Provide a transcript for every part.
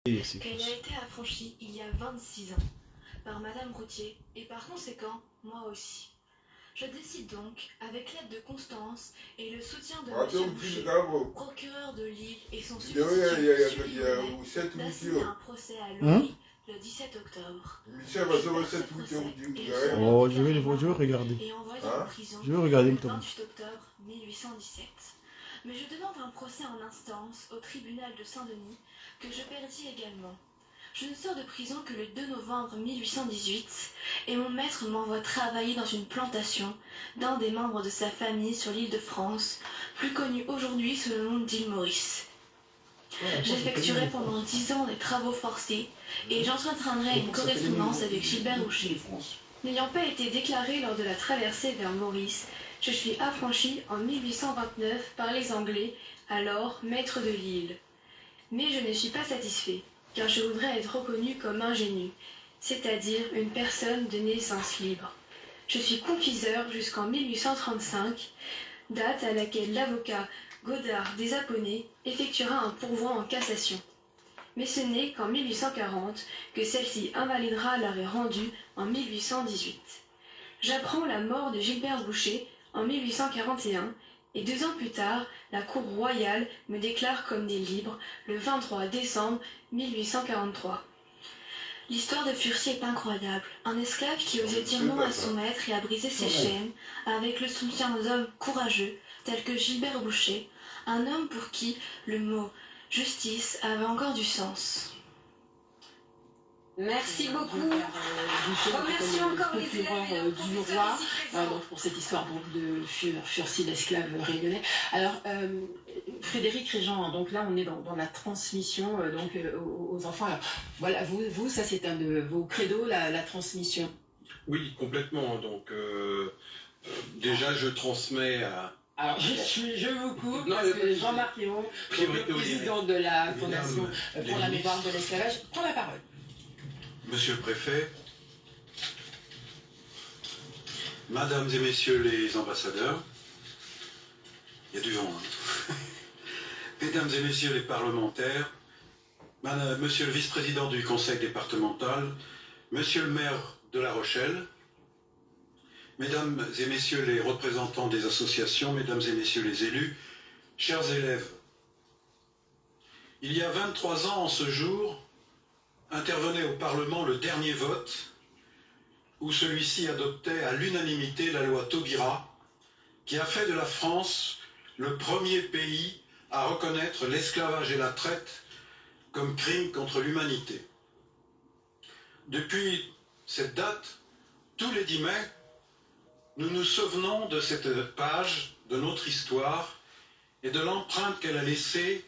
qu'elle a été affranchie il y a 26 ans par Madame Routier et par conséquent, moi aussi. Je décide donc, avec l'aide de Constance et le soutien de M. Boucher, procureur de Lille et son substitut, d'assigner un procès à Lori le 17 octobre. Je vais regarder. Et envoyé en prison Je vais regarder le 28 octobre 1817. Mais je demande un procès en instance au tribunal de Saint-Denis que je perdis également. Je ne sors de prison que le 2 novembre 1818 et mon maître m'envoie travailler dans une plantation d'un des membres de sa famille sur l'île de France, plus connu aujourd'hui sous le nom d'île Maurice. J'effectuerai pendant 10 ans des travaux forcés et j'entretiendrai une correspondance avec Gilbert Boucher. N'ayant pas été déclaré lors de la traversée vers Maurice, je suis affranchi en 1829 par les Anglais, alors maîtres de l'île. Mais je ne suis pas satisfait, car je voudrais être reconnu comme ingénu, c'est-à-dire une personne de naissance libre. Je suis confiseur jusqu'en 1835, date à laquelle l'avocat Godard des Apponais effectuera un pourvoi en cassation. Mais ce n'est qu'en 1840 que celle-ci invalidera l'arrêt rendu en 1818. J'apprends la mort de Gilbert Boucher en 1841 et 2 ans plus tard, la Cour royale me déclare comme né libre le 23 décembre 1843. L'histoire de Furcy est incroyable. Un esclave qui osait dire non à son maître et a brisé ses chaînes, avec le soutien d'hommes courageux, tels que Gilbert Boucher, un homme pour qui le mot justice avait encore du sens. Merci beaucoup. Remercions encore les élèves du roi donc pour cette histoire de Furcy, l'esclave réunionnais. Alors, Frédéric Régent, donc là on est dans la transmission aux enfants. Alors, voilà, vous ça c'est un de vos credos, la transmission. Oui, complètement. Donc déjà je transmets à... Alors, je vous coupe parce que Jean-Marc Léon, le président de la Fondation pour la mémoire de l'esclavage, prend la parole. Monsieur le préfet, Mesdames et Messieurs les ambassadeurs, il y a du vent, hein. Mesdames et Messieurs les parlementaires, Monsieur le vice-président du conseil départemental, Monsieur le maire de La Rochelle, Mesdames et Messieurs les représentants des associations, Mesdames et Messieurs les élus, chers élèves, il y a 23 ans en ce jour, intervenait au Parlement le dernier vote où celui-ci adoptait à l'unanimité la loi Taubira qui a fait de la France le premier pays à reconnaître l'esclavage et la traite comme crime contre l'humanité. Depuis cette date, tous les 10 mai, nous nous souvenons de cette page de notre histoire et de l'empreinte qu'elle a laissée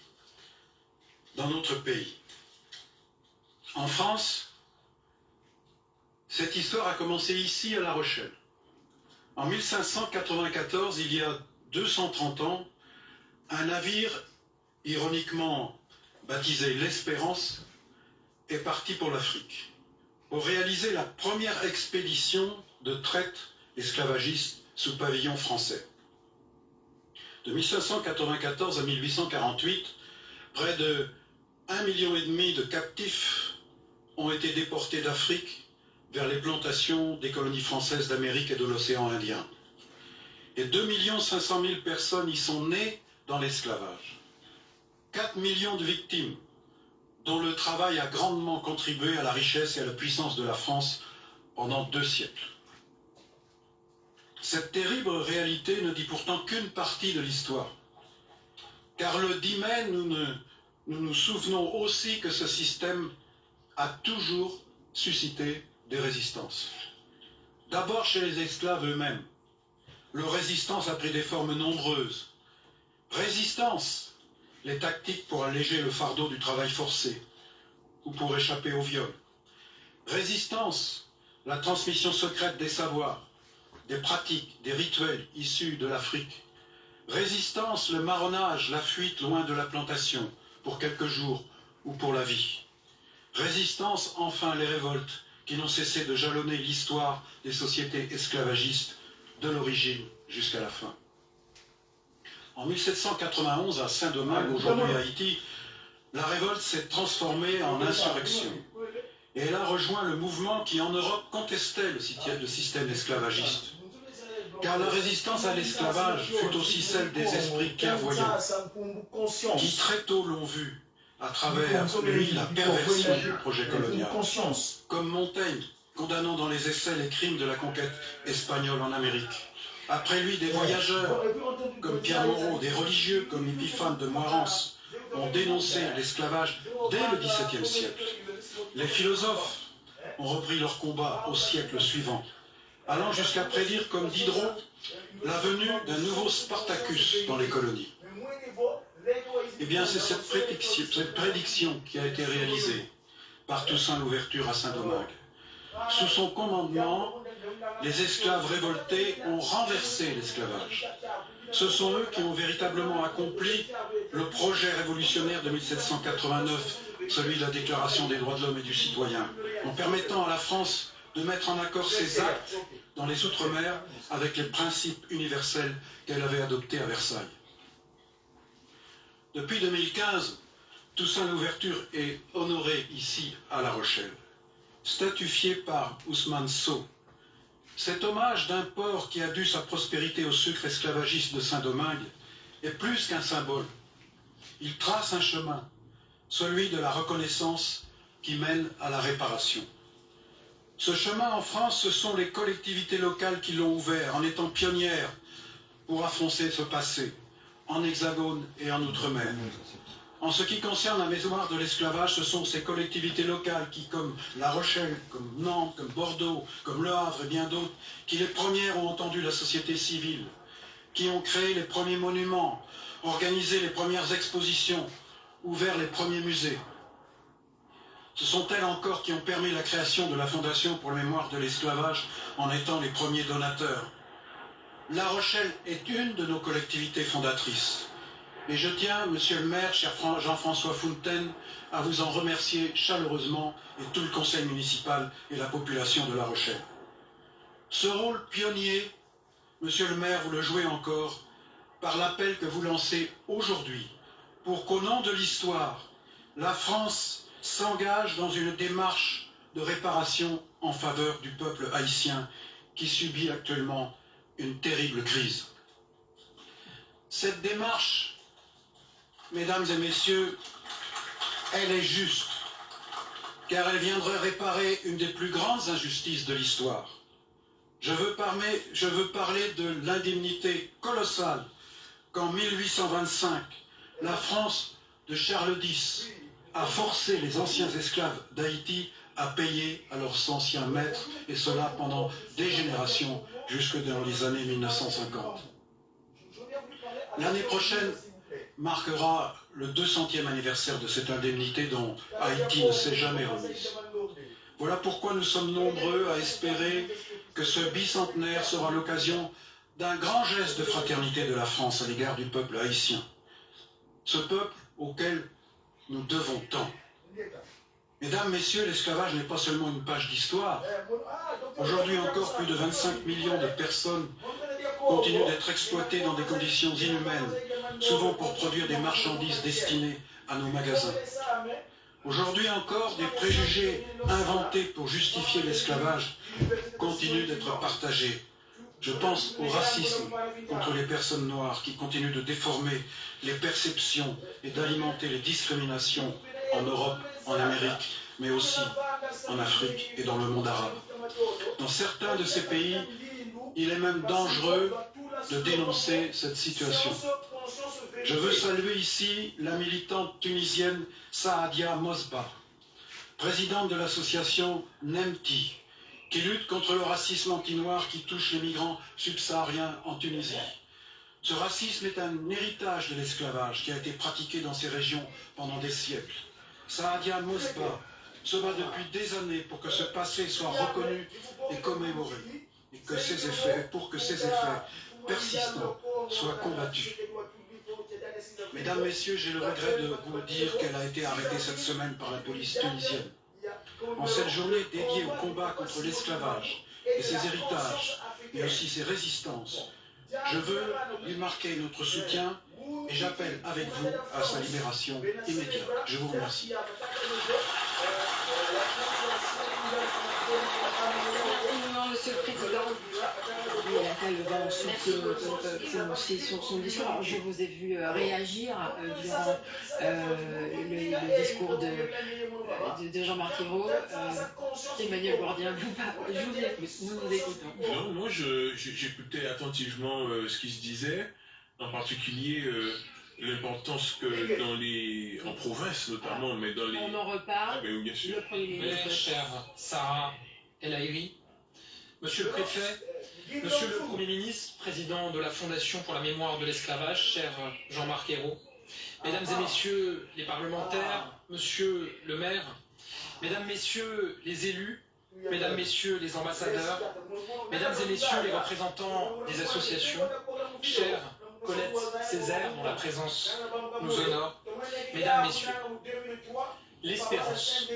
dans notre pays. En France, cette histoire a commencé ici à La Rochelle. En 1594, il y a 230 ans, un navire, ironiquement baptisé l'Espérance, est parti pour l'Afrique, pour réaliser la première expédition de traite esclavagiste sous pavillon français. De 1594 à 1848, près de 1,5 million de captifs ont été déportés d'Afrique vers les plantations des colonies françaises d'Amérique et de l'océan Indien. Et 2 500 000 personnes y sont nées dans l'esclavage. 4 millions de victimes, dont le travail a grandement contribué à la richesse et à la puissance de la France pendant 2 siècles. Cette terrible réalité ne dit pourtant qu'une partie de l'histoire. Car le 10 mai, nous nous souvenons aussi que ce système a toujours suscité des résistances. D'abord chez les esclaves eux-mêmes. Leur résistance a pris des formes nombreuses. Résistance, les tactiques pour alléger le fardeau du travail forcé ou pour échapper au viol. Résistance, la transmission secrète des savoirs, des pratiques, des rituels issus de l'Afrique. Résistance, le marronnage, la fuite loin de la plantation, pour quelques jours ou pour la vie. Résistance, enfin, les révoltes qui n'ont cessé de jalonner l'histoire des sociétés esclavagistes de l'origine jusqu'à la fin. En 1791, à Saint-Domingue, aujourd'hui Haïti, la révolte s'est transformée en insurrection. Et elle a rejoint le mouvement qui en Europe contestait le système esclavagiste. Car la résistance à l'esclavage fut aussi celle des esprits clairvoyants, qui très tôt l'ont vu à travers lui la perversion du projet colonial. Comme Montaigne, condamnant dans les essais les crimes de la conquête espagnole en Amérique. Après lui, des voyageurs comme Pierre Moreau, des religieux comme Épiphane de Moirans ont dénoncé l'esclavage dès le XVIIe siècle. Les philosophes ont repris leur combat au siècle suivant, allant jusqu'à prédire comme Diderot la venue d'un nouveau Spartacus dans les colonies. Eh bien, c'est cette prédiction qui a été réalisée par Toussaint Louverture à Saint-Domingue. Sous son commandement, les esclaves révoltés ont renversé l'esclavage. Ce sont eux qui ont véritablement accompli le projet révolutionnaire de 1789, celui de la Déclaration des droits de l'homme et du citoyen, en permettant à la France de mettre en accord ses actes dans les Outre-mer avec les principes universels qu'elle avait adoptés à Versailles. Depuis 2015, Toussaint Louverture est honoré ici à La Rochelle, statufié par Ousmane Sow. Cet hommage d'un port qui a dû sa prospérité au sucre esclavagiste de Saint-Domingue est plus qu'un symbole. Il trace un chemin, celui de la reconnaissance qui mène à la réparation. Ce chemin en France, ce sont les collectivités locales qui l'ont ouvert en étant pionnières pour affronter ce passé, en Hexagone et en Outre-mer. En ce qui concerne la mémoire de l'esclavage, ce sont ces collectivités locales qui, comme La Rochelle, comme Nantes, comme Bordeaux, comme Le Havre et bien d'autres, qui les premières ont entendu la société civile, qui ont créé les premiers monuments, organisé les premières expositions, ouvert les premiers musées. Ce sont elles encore qui ont permis la création de la Fondation pour la mémoire de l'esclavage en étant les premiers donateurs. La Rochelle est une de nos collectivités fondatrices. Et je tiens, monsieur le maire, cher Jean-François Fontaine, à vous en remercier chaleureusement, et tout le conseil municipal et la population de La Rochelle. Ce rôle pionnier, monsieur le maire, vous le jouez encore, par l'appel que vous lancez aujourd'hui, pour qu'au nom de l'histoire, la France s'engage dans une démarche de réparation en faveur du peuple haïtien qui subit actuellement une terrible crise. Cette démarche, mesdames et messieurs, elle est juste, car elle viendrait réparer une des plus grandes injustices de l'histoire. Je veux parler de l'indemnité colossale qu'en 1825, la France de Charles X a forcé les anciens esclaves d'Haïti à payer à leurs anciens maîtres, et cela pendant des générations, jusque dans les années 1950. L'année prochaine marquera le 200e anniversaire de cette indemnité dont Haïti ne s'est jamais remise. Voilà pourquoi nous sommes nombreux à espérer que ce bicentenaire sera l'occasion d'un grand geste de fraternité de la France à l'égard du peuple haïtien. Ce peuple auquel nous devons tant. Mesdames, messieurs, l'esclavage n'est pas seulement une page d'histoire. Aujourd'hui encore, plus de 25 millions de personnes continuent d'être exploitées dans des conditions inhumaines, souvent pour produire des marchandises destinées à nos magasins. Aujourd'hui encore, des préjugés inventés pour justifier l'esclavage continuent d'être partagés. Je pense au racisme contre les personnes noires qui continue de déformer les perceptions et d'alimenter les discriminations en Europe, en Amérique, mais aussi en Afrique et dans le monde arabe. Dans certains de ces pays, il est même dangereux de dénoncer cette situation. Je veux saluer ici la militante tunisienne Saadia Mosba, présidente de l'association NEMTI, qui lutte contre le racisme anti-noir qui touche les migrants subsahariens en Tunisie. Ce racisme est un héritage de l'esclavage qui a été pratiqué dans ces régions pendant des siècles. Saadia Mosba se bat depuis des années pour que ce passé soit reconnu et commémoré, et pour que ces effets persistants soient combattus. Mesdames, Messieurs, j'ai le regret de vous dire qu'elle a été arrêtée cette semaine par la police tunisienne. En cette journée dédiée au combat contre l'esclavage et ses héritages, et aussi ses résistances, je veux lui marquer notre soutien et j'appelle avec vous à sa libération immédiate. Je vous remercie. Monsieur le Président. Oui, Attal va prononcer son discours. Alors, je vous ai vu réagir durant le discours de Jean-Marc Ayrault. Emmanuel Bourdin, nous écoutons. Non, moi j'écoutais attentivement ce qui se disait, en particulier l'importance que en province notamment, mais dans les... On en reparle. Ah, ben, bien sûr. Le Premier ministre. Chère Sarah El Haïry, Monsieur le Préfet, Monsieur le Premier ministre, président de la Fondation pour la mémoire de l'esclavage, cher Jean-Marc Ayrault, Mesdames et Messieurs les parlementaires, Monsieur le maire, Mesdames, Messieurs les élus, Mesdames, Messieurs les ambassadeurs, Mesdames et Messieurs les représentants des associations, chère Colette Césaire, dont la présence nous honore, Mesdames, Messieurs, l'espérance.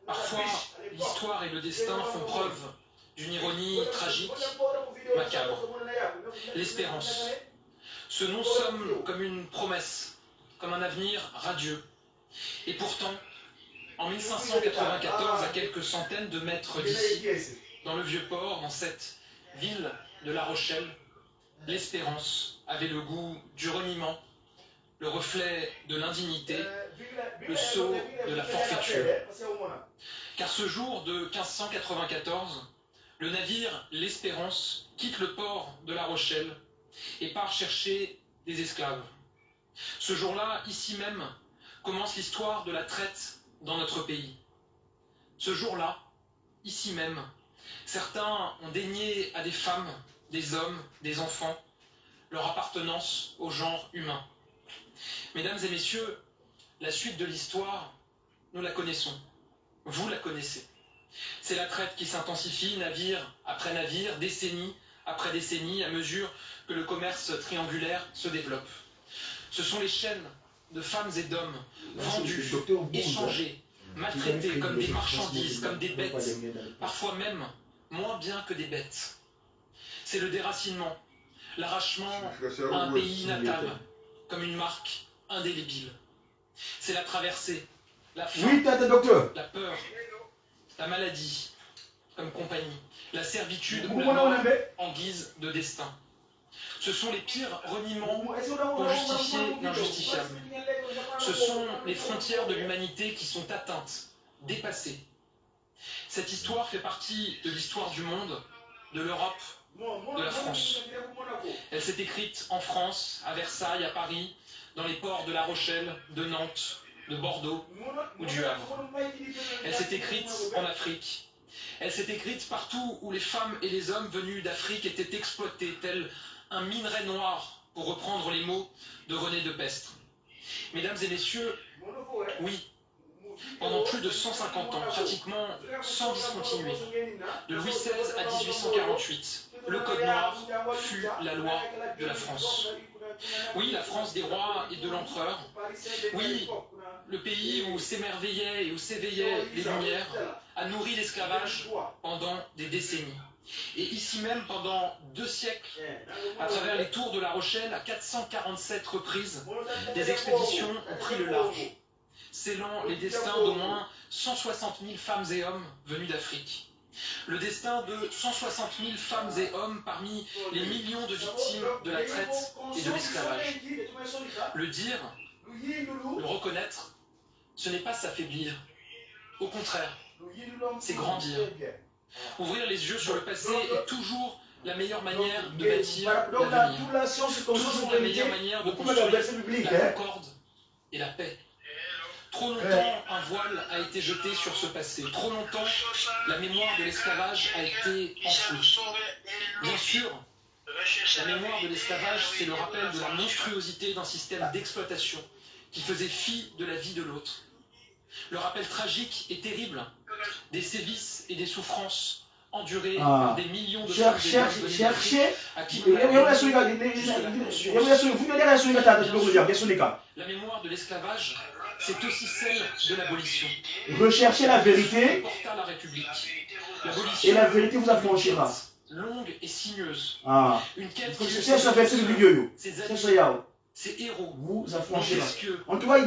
Parfois, l'histoire et le destin font preuve d'une ironie tragique, macabre. L'espérance. Ce nom sonne comme une promesse, comme un avenir radieux. Et pourtant, en 1594, à quelques centaines de mètres d'ici, dans le Vieux-Port, dans cette ville de La Rochelle, l'espérance avait le goût du reniement, le reflet de l'indignité, le sceau de la forfaiture. Car ce jour de 1594, le navire l'Espérance quitte le port de La Rochelle et part chercher des esclaves. Ce jour-là, ici même, commence l'histoire de la traite dans notre pays. Ce jour-là, ici même, certains ont dénié à des femmes, des hommes, des enfants, leur appartenance au genre humain. Mesdames et messieurs, la suite de l'histoire, nous la connaissons. Vous la connaissez. C'est la traite qui s'intensifie, navire après navire, décennie après décennie, à mesure que le commerce triangulaire se développe. Ce sont les chaînes de femmes et d'hommes vendus, échangés, maltraités comme des marchandises, comme des bêtes, parfois même moins bien que des bêtes. C'est le déracinement, l'arrachement à un pays natal, comme une marque indélébile. C'est la traversée, la faim, la peur, la maladie comme compagnie, la servitude ou la mort en guise de destin. Ce sont les pires reniements pour justifier l'injustifiable. Ce sont les frontières de l'humanité qui sont atteintes, dépassées. Cette histoire fait partie de l'histoire du monde, de l'Europe, de la France. Elle s'est écrite en France, à Versailles, à Paris, dans les ports de La Rochelle, de Nantes, de Bordeaux ou du Havre. Elle s'est écrite en Afrique. Elle s'est écrite partout où les femmes et les hommes venus d'Afrique étaient exploités, tels un minerai noir, pour reprendre les mots de René de Pestre. Mesdames et messieurs, oui, pendant plus de 150 ans, pratiquement sans discontinuer, de Louis XVI à 1848, le Code noir fut la loi de la France. Oui, la France des rois et de l'empereur. Oui, le pays où s'émerveillaient et où s'éveillaient les Lumières a nourri l'esclavage pendant des décennies. Et ici même, pendant 2 siècles, à travers les tours de La Rochelle, à 447 reprises, des expéditions ont pris le large, scellant les destins d'au moins 160 000 femmes et hommes venus d'Afrique. Le destin de 160 000 femmes et hommes parmi les millions de victimes de la traite et de l'esclavage. Le dire, le reconnaître, ce n'est pas s'affaiblir. Au contraire, c'est grandir. Ouvrir les yeux sur le passé est toujours la meilleure manière de bâtir l'avenir. Toujours la meilleure manière de construire la concorde et la paix. Trop longtemps, un voile a été jeté sur ce passé. Trop longtemps, la mémoire de l'esclavage a été enfouie. Bien sûr, la mémoire de l'esclavage, c'est le rappel de la monstruosité d'un système d'exploitation qui faisait fi de la vie de l'autre. Le rappel tragique et terrible des sévices et des souffrances endurées par des millions de femmes et d'hommes à qui la mémoire de l'esclavage, c'est aussi celle de l'abolition. Recherchez la vérité Porta la République. et la vérité vous affranchira. Longue et sinueuse. Ah. Une quête Cherche la verset du milieu. ses Cherche années, Yahoo. ces héros, vous affranchira. Montesquieu, En tout cas,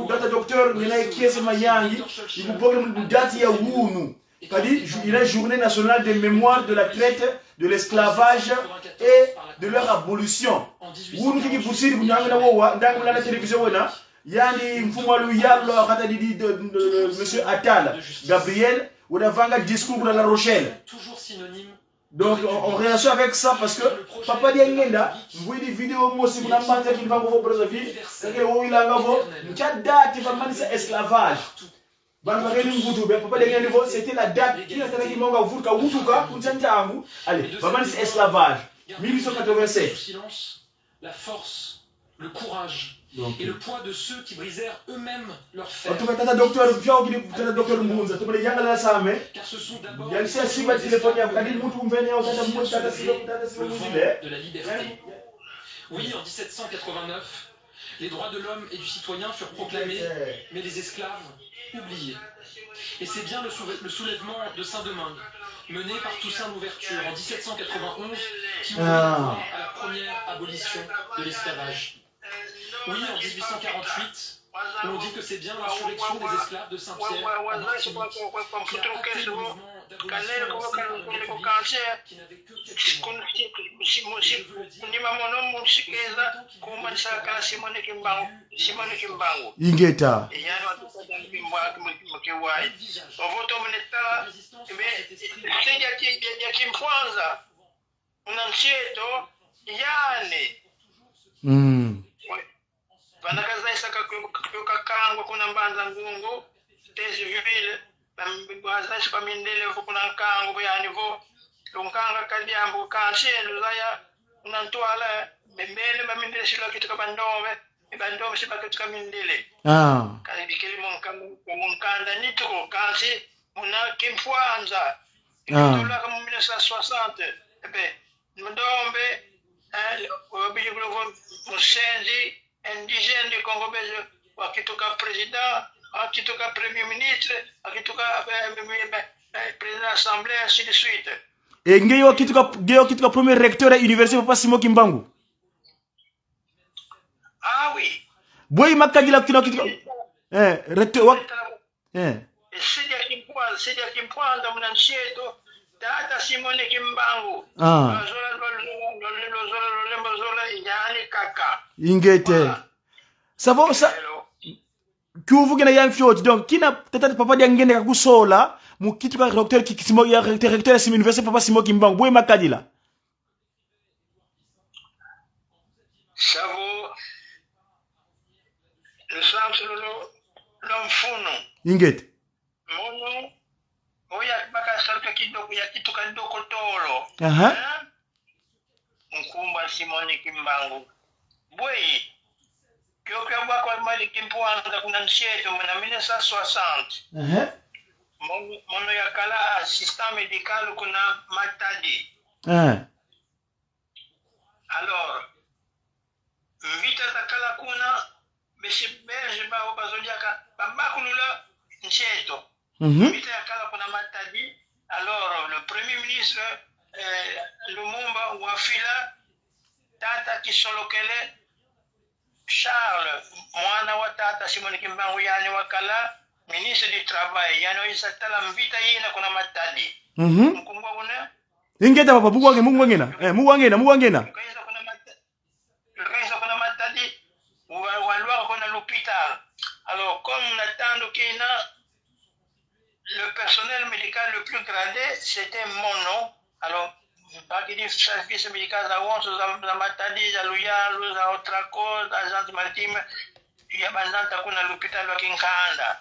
data docteur, il y a qui est mayangi, il vous peut date ya wunu. Il est journée nationale de mémoire de la traite, de l'esclavage et de leur abolition. Wunu qui poussir vous n'avez pas la télévision wena. Yani mfumalu yalo kata didi monsieur Attal, Gabriel, ou d'avanga discours de La Rochelle. toujours synonyme. Donc on réagit avec ça parce que papa diangenda, vous voyez des vidéos moi si vous n'avez pas qui va vous proposer, c'est que vous il a gavo, n'y'a date va manier esclavage. C'était la date qui a été monga vuka wutuka kunchanja angu. Allez, va manier esclavage. 1887. La force, le courage. Et le poids de ceux qui brisèrent eux-mêmes leur fer. Car ce sont d'abord le vent de la liberté. Oui, en 1789, les droits de l'homme et du citoyen furent proclamés, mais les esclaves oubliés. Et c'est bien le soulèvement de Saint-Domingue, mené par Toussaint Louverture en 1791, qui ouvrit la voie à la première abolition de l'esclavage. Oui, en 1848, on dit que c'est bien l'insurrection des esclaves de Saint-Pierre en Martinique qui a acté le mouvement d'abolition lancé par le République qui n'avait que quelques mois. Je veux le dire, Ingeta. Vanakaza isaka kukakangwa kuna mbanza ngungu tezi vile bazashi kwa mindele kuna nkango yani vo lunkanga kadyambo kanshelu zaya unantwala bembele bamindele shilo kitu kabandove bandove shiba kitu kamindele kalibikeli munkanda nitro kanshi muna kimfwanza tola kama 1960 ebe ndombe obijigulo musenzi indigène du Congo belge wakitoka président akitoka premier ministre akitoka président d'assemblée ainsi de suite et ngeyo kitoka premier recteur à l'université Papa Simon Kimbangu. Ah oui boy makadila kitoka recteur c'est kimpoanda mnamsheto data Simon Kimbangu ingete savo sa kuvu gena yang fiot donc kina tata papa dia ngende ka kusola mu kitu ka recteur ki kisimo ya recteur sim université Papa Simon Kimbangu boy makadila savo le centre l'homme funo ingete mono oya baka sarka kidogo ya kitu kadoko tolo Nkumba Simon Kimbangu boy kyoka bako mali kimpoanza kuna msheto mna 1960 mono ya kala assistant médical kuna Matadi alors vita takala kuna beshibeje bao bazodiaka babakulula msheto vita ya kala kuna Matadi alors le premier ministre Lumumba wafila tata kisolokele Charles mwana wa tata Simon Kimbangu yani wakala ministre du travail yani isatala mvita yina kuna Matadi mkungwa kuna ingeta papa bugwange mugwangena kaisa kuna Matadi walwa kuna l'hôpital alors comme natando kina le personnel médical le plus gradé c'était mon nom alors baki di service médical za wonso za Matadi za Luyalu za Otraco za Agence Maritime ya banzanta kuna l'hôpital wa Kinkanda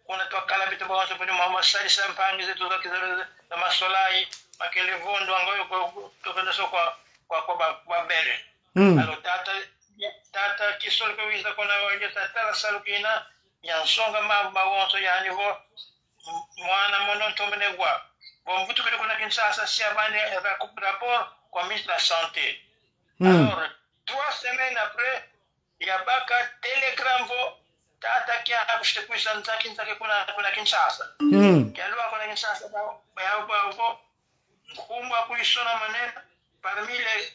kuna twakala bitu kwa wonso pedi mama sali sampangi zetu za kizere za masolai makele vondo angoyo kwa so kwa bere alors tata kisol ko wiza kuna waje tata salukina yansonga mamba wonso yani vo mwana monon tomene gwa bon vous trouvez qu'on a qu'une ça si avant rapport comme ministre de la santé alors 3 semaines après il y a pas qu'un télégramme tata qui a acheté pour ça kuna Kinshasa qui a loi kuna Kinshasa ba kumba kuisona maneno parmi les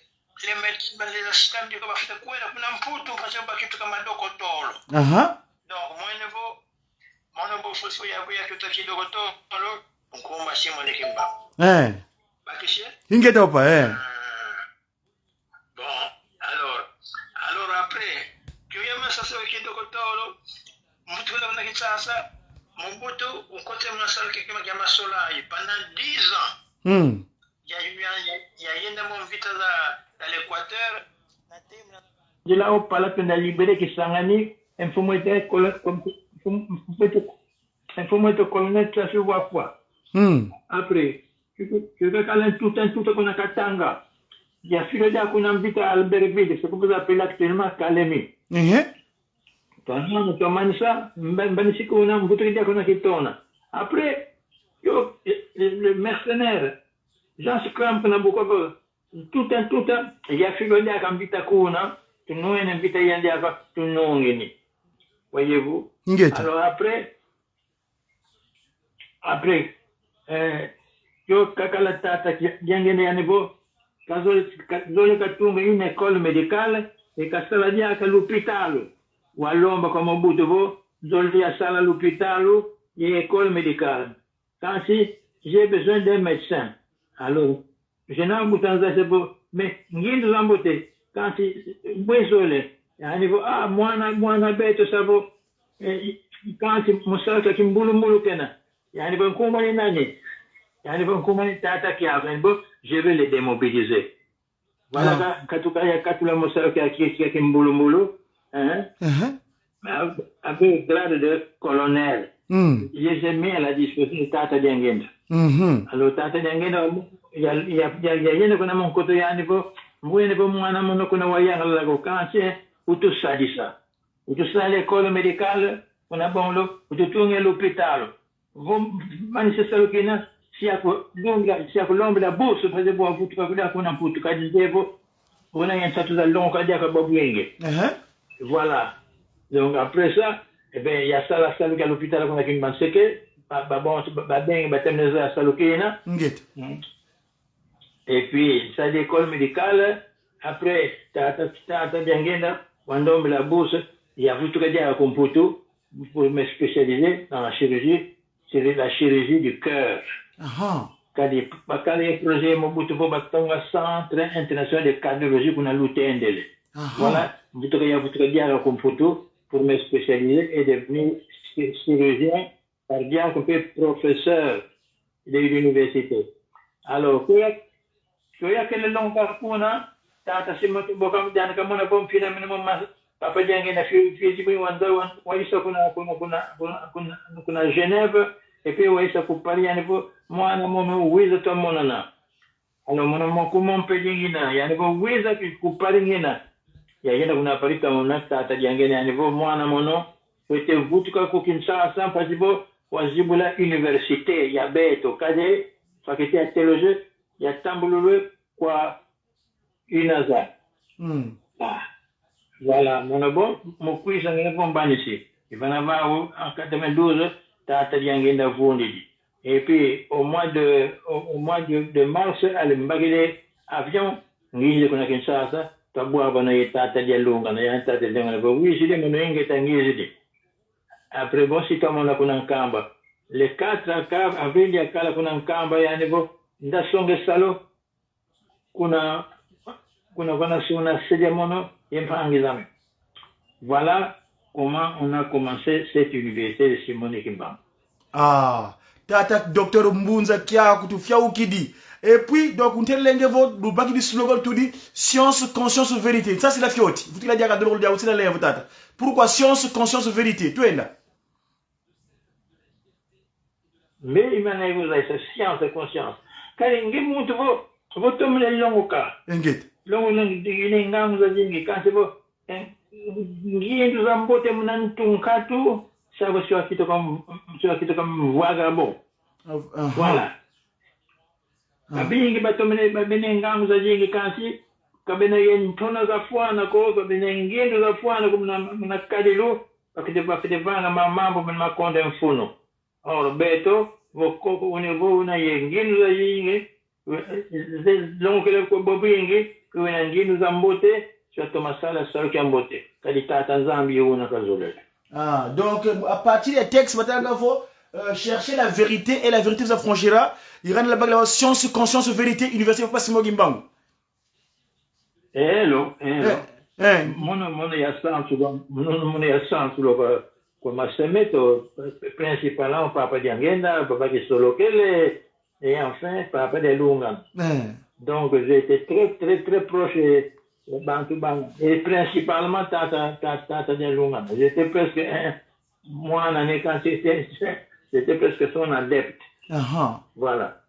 les assistants de Kabafita Kuela, kuna mputu mpasamba kitu kama dokotolo. Donc, mon fosso ya buya kitu dokotolo, nkumba shimo likimba. Bakishe? Ingeta opa, Bon, alors après, tu y a ma sasa qui dokotolo, mtu na kitasa, mbutu ukote mnasala kama kama solai pendant 10 ans. Il y a une vite dans l'Équateur. Je l'ai au palais de libérer qui s'engage, il faut mettre colonel ça se voit quoi. Après, tu veux qu'elle tout qu'on a Katanga. Il y a filé d'un qu'on invite à Albertville, c'est comme vous appelez actuellement Kalemi. Après, le mercenaire, Jean Scramp na beaucoup tout un il y a filé d'un qu'on invite à Kuna, tu nous invite à Yandiaka, tu nous voyez-vous. Alors après, yo kakala tata jangene ya niveau, kazole katunga une école médicale, et kasala dia ka l'hôpital. Walomba comme Boutebo, zoli à sala l'hôpital, et école médicale. Quand si j'ai besoin d'un médecin, alors, je n'ai pas besoin de mais n'y nous emboté. Quand si, désolé, à niveau, moi na bête, ça vaut, quand si, mon sœur qui m'boulou kena, yani bon kumani nani, yani bon kumani tata qui a je vais les démobiliser. Voilà, katula mon sœur qui m'boulou, hein, avec grade de colonel. J'ai mis à la disposition tata d'Angenda. Alors tata d'Angenda, il y a kuna mon côté yani bo, mwene bo mwana mono kuna wayanga la go kanche, utu sadisa. Utu sa l'école médicale, on a bon lo, utu tunge l'hôpital. Vous manifestez le Kenya, si à l'ombre la bourse, par exemple, vous trouvez qu'on a pour tout cas on a un statut de long cardiaque à Bobwenge. Voilà. Donc après ça, eh bien, il y a ça, la salle à l'hôpital qu'on a qui m'a séqué, et puis, ça l'école médicale, après, t'as bien pendant la bourse, il y a vous trouvez à Computo pour me spécialiser dans la chirurgie. C'est la chirurgie du cœur. Quand les projets Mobutu Bobatonga Centre international de cardiologie qu'on a lutté. Voilà, vous trouvez bien à Computo pour me spécialiser et devenir chirurgien cardiaque, professeur de l'université. Alors, il y a quel long parcours, tata Simoto Bokam Diana Kamona Bom Phénomène, Papa Diang na fizi wanda waisa kuna Genève et puis waisa kupali yani bo mwana mono wiza to monana alors mono ko Montpellier ngina yani bo wiza kupali ngina ya yenda kuna parita mona tata jangene yani bo mwana mono wete vutuka ko Kinshasa pasibo wazibula université ya beto kaje faculté ya théologie ya tambululu kwa UNAZA. Voilà, mon quiz est bon ici. Il va y avoir en 92, Tata Diangenda Vondi. Et puis, au mois de mars, elle m'a dit avion, nous avons dit ça, Tabou Abana Tata Dialunga, Tata Dialunga. Oui, j'ai dit, mon ingue est en après, bon, si comme on a un kamba. Les 4 avril, il y a un kamba, il y a un niveau, d'assongue salo, kuna suna sédiamono. Voilà comment on a commencé cette université de Simone Kimba. Tata docteur Mbunza Kia Kutufia Ukidi. Et puis, donc, on t'a l'engue votre, nous baki du slogan tout dit, science, conscience, vérité. Ça, c'est la fiote. Vous t'avez dit à drôle de aussi la lèvre, tata. Pourquoi science, conscience, vérité? Tu es là. Mais il m'a dit, vous avez cette science et conscience. Car il y a votre homme est long au cas. Long ngang za jingi kansibo ngi ndu zambote mnantu nkatu sabo sio kitu kama vagabo. Voilà. Abingi batomene babene ngang za jingi kansi kabene yen tona za fuana ko kabene ngendu za fuana kumna kadilu bakite vanga mambo makonde mfuno. Or beto vokoko univo na yengendu za jingi Donc, le Bobingi, que nous a beauté, sur Thomas la seule qui a beauté. Qualité Tanzambie ou Nakazole. Ah, donc, à partir des textes, il faut chercher la vérité et la vérité vous affranchira. Il y aura la science, conscience, vérité, université, il ne faut pas se moquer. Hello. Mon yasantu lo kwa masemeto principalement papa diangenda papa qui solo kele et enfin papa de lunga. Donc j'étais très proche de Bantu Bang et principalement tata de lunga. J'étais presque moi en année quand j'étais presque son adepte. Voilà.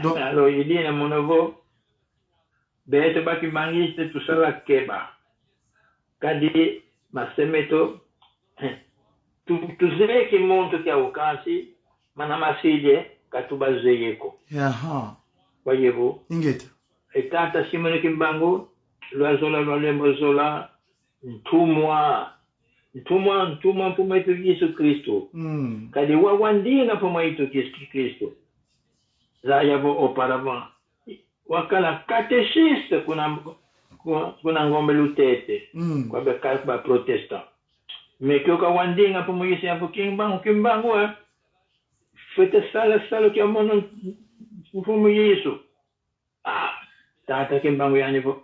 Donc alors il dit à mon nouveau Beto baki mangiste tu sala keba. Kadi masemeto tu zile ki monto kia ukasi mana masije katuba zeyeko. Voyez-vous? Et tata simone kimbango loazola loalembozola tout mois pour mettre Jésus Christ. Kadi wawandina pour mettre Jésus Christ. Zayavo auparavant. Wakala catéchiste kuna ngombe lutete kwa beka protestant mais kyoka wandinga po moyisi hapo kimbangu fete sala kia mono mfumo Yesu tata kimbangu yani po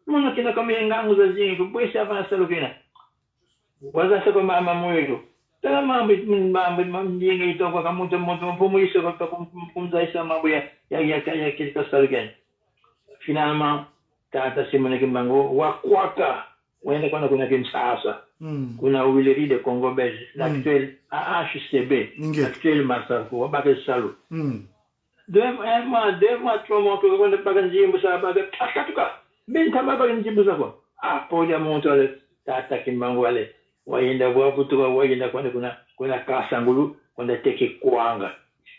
mono kina kama ngangu za zingi kubwesa hapa sala kina waza sako mama moyo tala mambo mjinga itoko kama mtu mfumo Yesu kwa kumzaisa mambo ya kitu sala. Finalement tata simone kimbango wakwaka wende kuna kimsasa kuna Huilerie de Congo belge l'actuel AHCB l'actuel Marsako wabake salu deux mois 3 mois que on pas njimbo sa ba takatuka ben kama ba njimbo sa kwa poja monto ale tata kimbango ale waenda waputuka waenda kuna kasangulu kwenda teke kwanga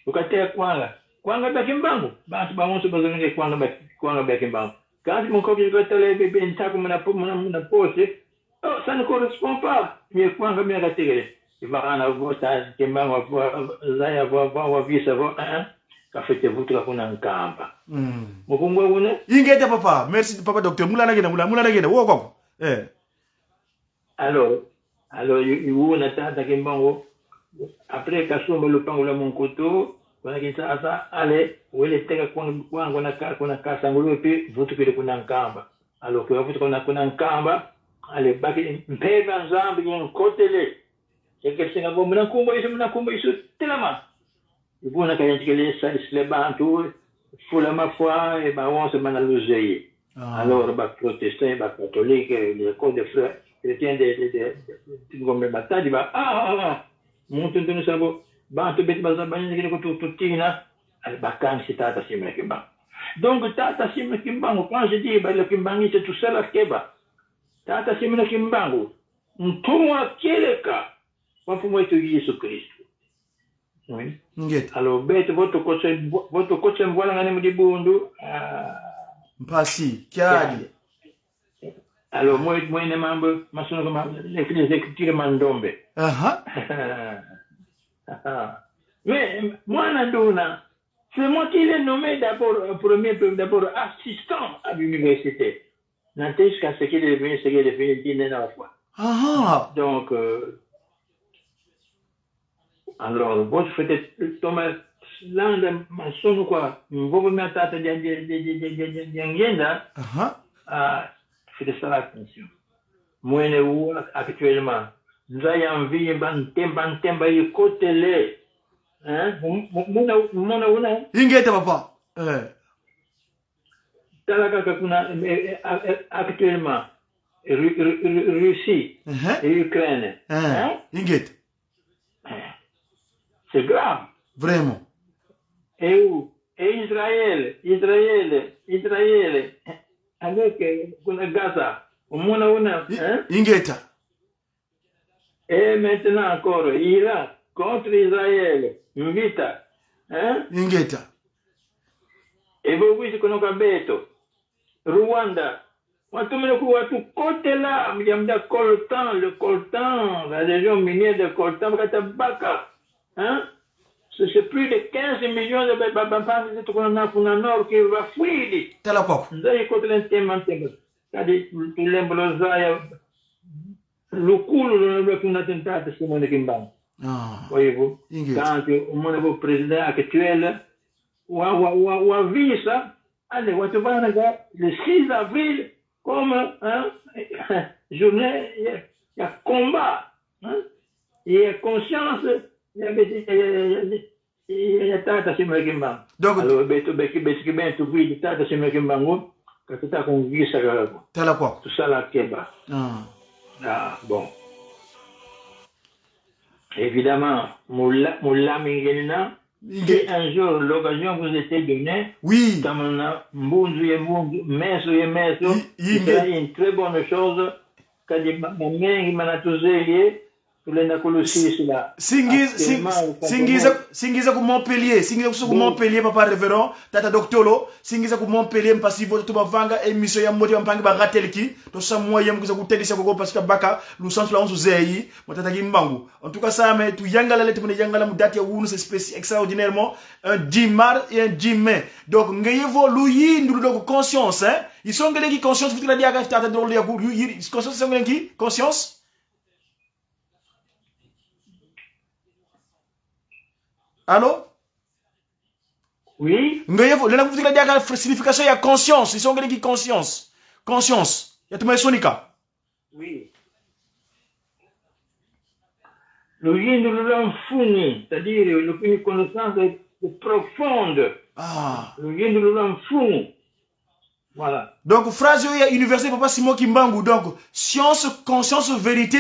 ukateka kwanga bakimbango bantu bamonso bazonge kwanga bakimbango quand mon copain va te lever ben ta comme na pose ça ne correspond pas mais kwanga me gategele ibana vota kimbango zaya va visa va kafete vutra kuna nkamba mukungwa une ingete papa merci papa docteur mulana gena wo kwa alors na tata kimbango après kasomba lupango la mon couteau kuna kisasa ale wele teka kwangu na kasangulu pi vutu kile kuna nkamba alors kwa vutu kuna nkamba ale baki mpeva nzambi kotele yekesinga bo mnakumba isu telama ibona kayantikele sa isle bantu fula ma foi et ba on se manaluzeye alors ba protestant ba catholique les codes de frères chrétiens de ngombe batadi ba muntu ntunu sabo bantu bet bazabanye ngene ko tutina al bakan si tata simne kimba donc tata simne kimbango quand je dis ba le kimbangi c'est tout seul à keba tata simne kimbango mtumwa keleka kwa mfumo wetu Yesu Kristo. Oui. Alors bet votre coach mvola ngane mdibundu mpasi kyali. Alors moi ne mambo masono kama les écritures mandombe. Mais moi, Nanduna, c'est moi qui l'ai nommé d'abord assistant à l'université. N'empêche qu'à ce qu'il est devenu dîner dans la foi. Donc, alors, votre fête, Thomas, là, ma sonne quoi, vous me mettez à Diangenda, faites ça attention. Moi, actuellement, nous avons envie de côté muna ingete papa talaka kuna actuellement Russie et Ukraine ingete c'est grave vraiment et Israël avec kuna Gaza muna ingeta. Et maintenant encore, Iran contre Israël, Invita. Ingeta. Et vous voyez ce qu'on a beto. Rwanda. Watu côté là, il y a le coltan, la région minière de coltan, Katabaka. c'est plus de 15 millions de babampanzi zetu kuna nord qui va fuir. Tela poko. Ndai ko tema. Kadi tulembo zaya lukulu lo kuna tentata Simone Kimbangu. Voyez-vous, quand mon président actuel wa visa, allez, le 6 avril comme journée, il y a combat, il y a conscience, il y a tata Simone Kimbangu. Alors, beto vide tata Simone Kimbangu, quand tu as qu'on visa, tout ça là Keba. Bon. Évidemment, Moula Mingenina, si un jour l'occasion vous était donnée, oui, Tamana, Mbunzu et Mbunzu, Meso et Meso, c'est une très bonne chose. Quand il m'a manatouze, tous les Nakolosis là. Singiza ku Montpellier, singiza ku Montpellier, papa révérend, tata doctolo, singiza ku Montpellier, mpasi voto to bavanga émission ya moti mpangi ba ratelki, to sa moyen kuza kutegisa ko parce que baka lu centre la on zeyi, motata Kimbangu. En tout cas ça mais tu yangala le temene yangala mu date ya wunu c'est spécial extraordinairement un 10 mars et un 10 mai. Donc ngayevo lu yindu do conscience hein. Ils sont ngene qui conscience futura dia ka tata do ya conscience sont ngene qui conscience. Allô? Oui. Mais vous avez la signification, il y a conscience. Ils sont qui conscience. Conscience. Il y a tout le sonika. Oui. Le yin de l'enfouini, c'est-à-dire une connaissance profonde. Ah. Le yin de l'enfouini. Voilà. Donc, phrase il y a université Papa Simon Kimbangu. Donc, science, conscience, vérité.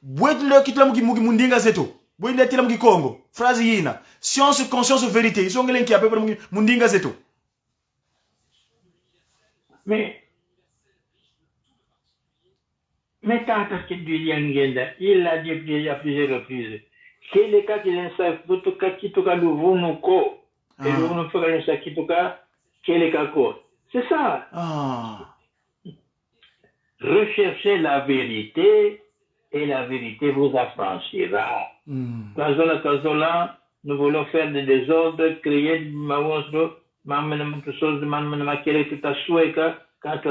Bouet-le qui te l'a mundinga zeto. Bouet-le qui l'a Congo. Phrase yina. Science, conscience, vérité. Ils sont qui a peu près mundinga zeto. Mais tata qui dit Yangenda, il l'a dit à plusieurs reprises. Quel est le cas qu'il en sait, tout cas qui toka le vonuko, et le vonuko qu'il en sait qui toka, quel est le cas quoi. C'est ça. Recherchez la vérité et la vérité vous affranchira. Kazola, nous voulons faire des désordres, créer des monstres, quand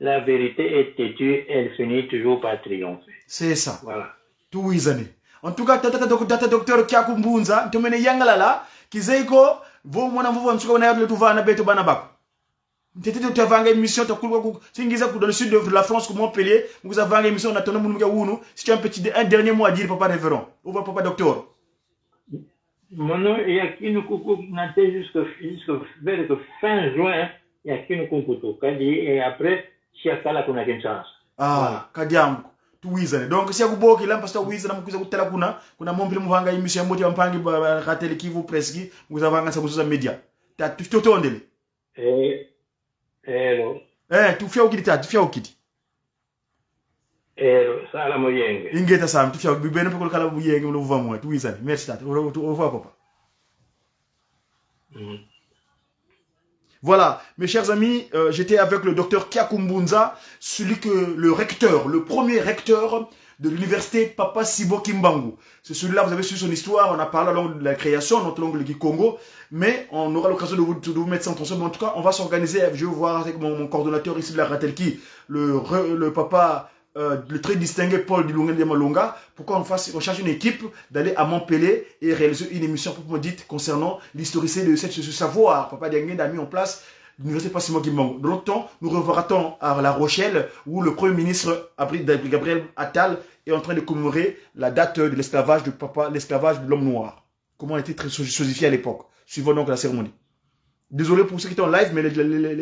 la vérité est têtue, elle finit toujours par triompher. C'est ça. Voilà. Tout isani. En tout cas, tata docteur Kyakumbunza, tumene yangalala, kizeiko, vo mwana mvuvu msuka wana yadle tuvana beto bana bako. Tete de tavanga émission ta kulwa singiza ku dans le sud de la France comme Montpellier, vous avez une émission on attend mon wunu, si tu as un dernier mot à dire papa révérend. Ou papa docteur. Mon nom il y a qui nous coucou nanté jusqu'à vers fin juin, il y a qui nous coucou kadi et après si akala kuna chance. Ah, kadiam tu wizane. Donc si akuboki là parce que wizane mkuza kutela kuna mompile mvanga émission moti mpangi ba rateli kivu preski, vous avez ngasa kuzuza media. Ta tu tondele. Tu fais au kiti. Sala moyenge. Ingeta sam, tu fais bibene pe kala moyenge mo vuva moi, tu wisane. Merci tata. Au revoir papa. Voilà, mes chers amis, j'étais avec le docteur Kyakumbunza, le premier recteur de l'université Papa Sibo Kimbangu. C'est celui-là, vous avez su son histoire, on a parlé lors de la création, notre langue du Congo, mais on aura l'occasion de vous mettre ça en tension. Mais en tout cas, on va s'organiser, je vais voir avec mon coordonnateur ici de la Ratelki, le papa, le très distingué Paul Dilunga de Malonga, pour qu'on cherche une équipe d'aller à Montpellier et réaliser une émission proprement dite concernant l'historicité de ce savoir. Papa Dengue a mis en place l'université Passimo Kimbangu. De l'autre temps, nous reverrons à La Rochelle où le Premier ministre Gabriel Attal est en train de commémorer la date de l'esclavage de l'homme noir. Comment on était très chosifié à l'époque. Suivons donc la cérémonie. Désolé pour ceux qui étaient en live, mais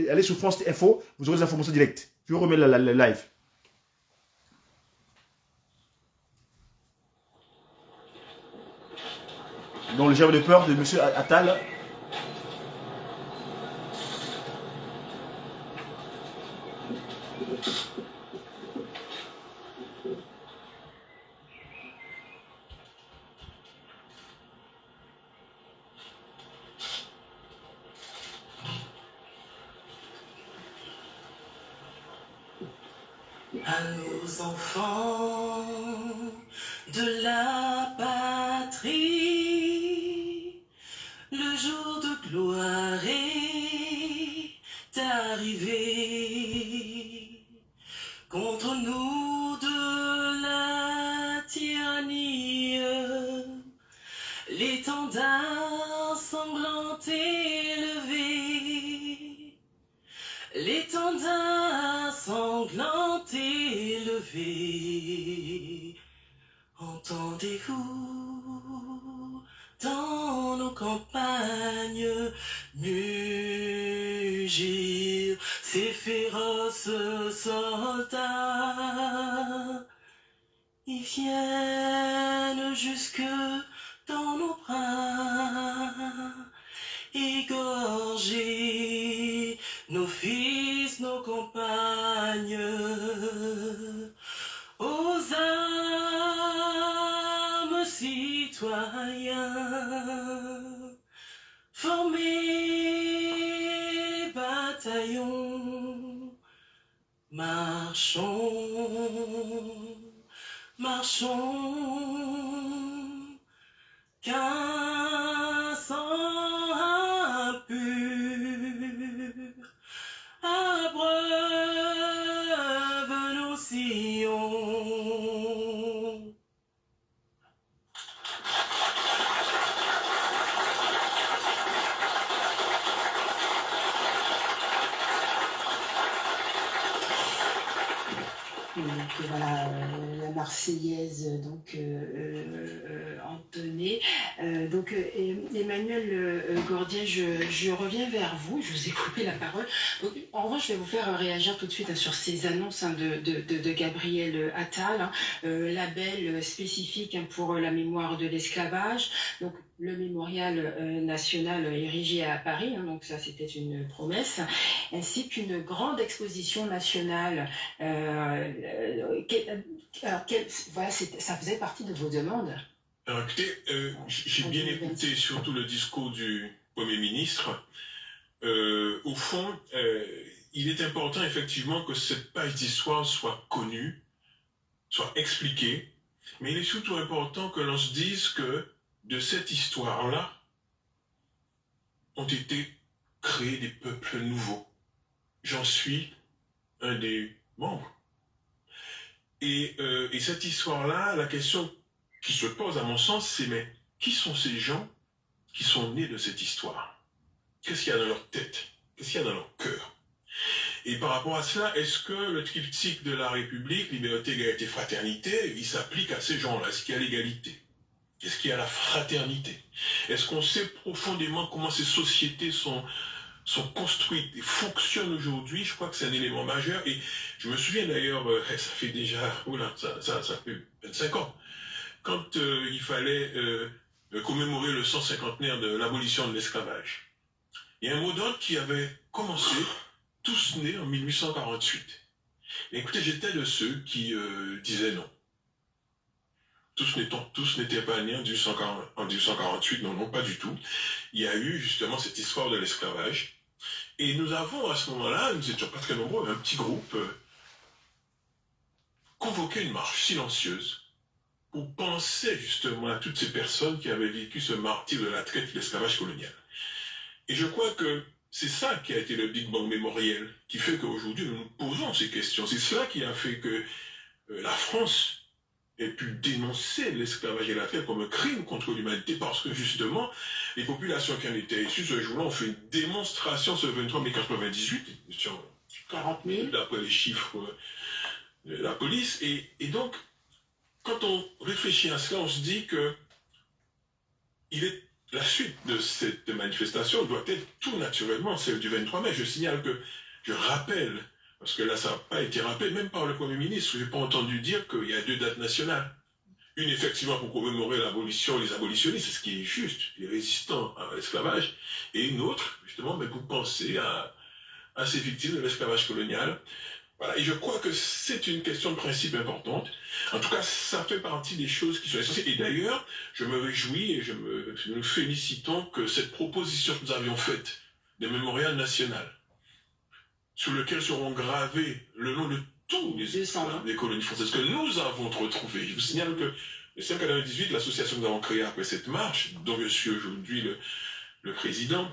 allez sur France Info, vous aurez les informations directes. Je vous remets la live. Donc le chef de peur de M. Attal. À nos enfants de la patrie, l'étendard sanglant élevé, l'étendard sanglant élevé. Entendez-vous dans nos campagnes mugir ces féroces soldats? Ils viennent jusque dans nos bras, égorger nos fils, nos compagnes. Aux armes, citoyens, formez bataillon, marchons, marchons, qu'un sang impur abreuve nos sillons. Donc voilà, la Marseillaise donc entonnée. Donc Emmanuel Gordien, je reviens vers vous. Je vous ai coupé la parole. Donc, en revanche, je vais vous faire réagir tout de suite sur ces annonces de Gabriel Attal, label spécifique pour la mémoire de l'esclavage. Donc le mémorial national érigé à Paris, donc ça c'était une promesse, ainsi qu'une grande exposition nationale. Voilà, ça faisait partie de vos demandes. Alors écoutez, j'ai bien écouté surtout le discours du Premier ministre. Au fond, il est important effectivement que cette page d'histoire soit connue, soit expliquée, mais il est surtout important que l'on se dise que de cette histoire-là ont été créés des peuples nouveaux. J'en suis un des membres. Et cette histoire-là, la question qui se pose à mon sens, c'est mais qui sont ces gens qui sont nés de cette histoire? Qu'est-ce qu'il y a dans leur tête? Qu'est-ce qu'il y a dans leur cœur? Et par rapport à cela, est-ce que le triptyque de la République, liberté, égalité, fraternité, il s'applique à ces gens-là? Est-ce qu'il y a l'égalité? Est-ce qu'il y a la fraternité? Est-ce qu'on sait profondément comment ces sociétés sont construites et fonctionnent aujourd'hui? Je crois que c'est un élément majeur. Et je me souviens d'ailleurs, ça fait déjà, ça fait 25 ans, quand il fallait commémorer le 150e de l'abolition de l'esclavage. Il y a un mot d'ordre qui avait commencé, tous nés en 1848. Et écoutez, j'étais de ceux qui disaient non. Tous n'étaient pas nés en 1848, non, pas du tout. Il y a eu justement cette histoire de l'esclavage. Et nous avons à ce moment-là, nous n'étions pas très nombreux, un petit groupe, convoqué une marche silencieuse pour penser justement à toutes ces personnes qui avaient vécu ce martyre de la traite de l'esclavage colonial. Et je crois que c'est ça qui a été le Big Bang mémoriel, qui fait qu'aujourd'hui nous nous posons ces questions. C'est cela qui a fait que la France ait pu dénoncer l'esclavage et la traite comme un crime contre l'humanité, parce que justement, les populations qui en étaient issues ce jour-là ont fait une démonstration ce 23 mai 98, 40 000 d'après les chiffres de la police. Et donc, quand on réfléchit à cela, on se dit que la suite de cette manifestation doit être tout naturellement celle du 23 mai. Je signale que, je rappelle, parce que là ça n'a pas été rappelé, même par le Premier ministre, je n'ai pas entendu dire qu'il y a 2 dates nationales. Une effectivement pour commémorer l'abolition, les abolitionnistes, c'est ce qui est juste, les résistants à l'esclavage, et une autre, justement, mais pour penser à ces victimes de l'esclavage colonial. Voilà, et je crois que c'est une question de principe importante. En tout cas, ça fait partie des choses qui sont essentielles. Et d'ailleurs, je me réjouis et nous félicitons que cette proposition que nous avions faite des mémorial national, sur lequel seront gravés le nom de tous les esclaves des colonies françaises que nous avons retrouvés. Je vous signale que le 598, l'association que nous avons créée après cette marche, dont je suis aujourd'hui le président,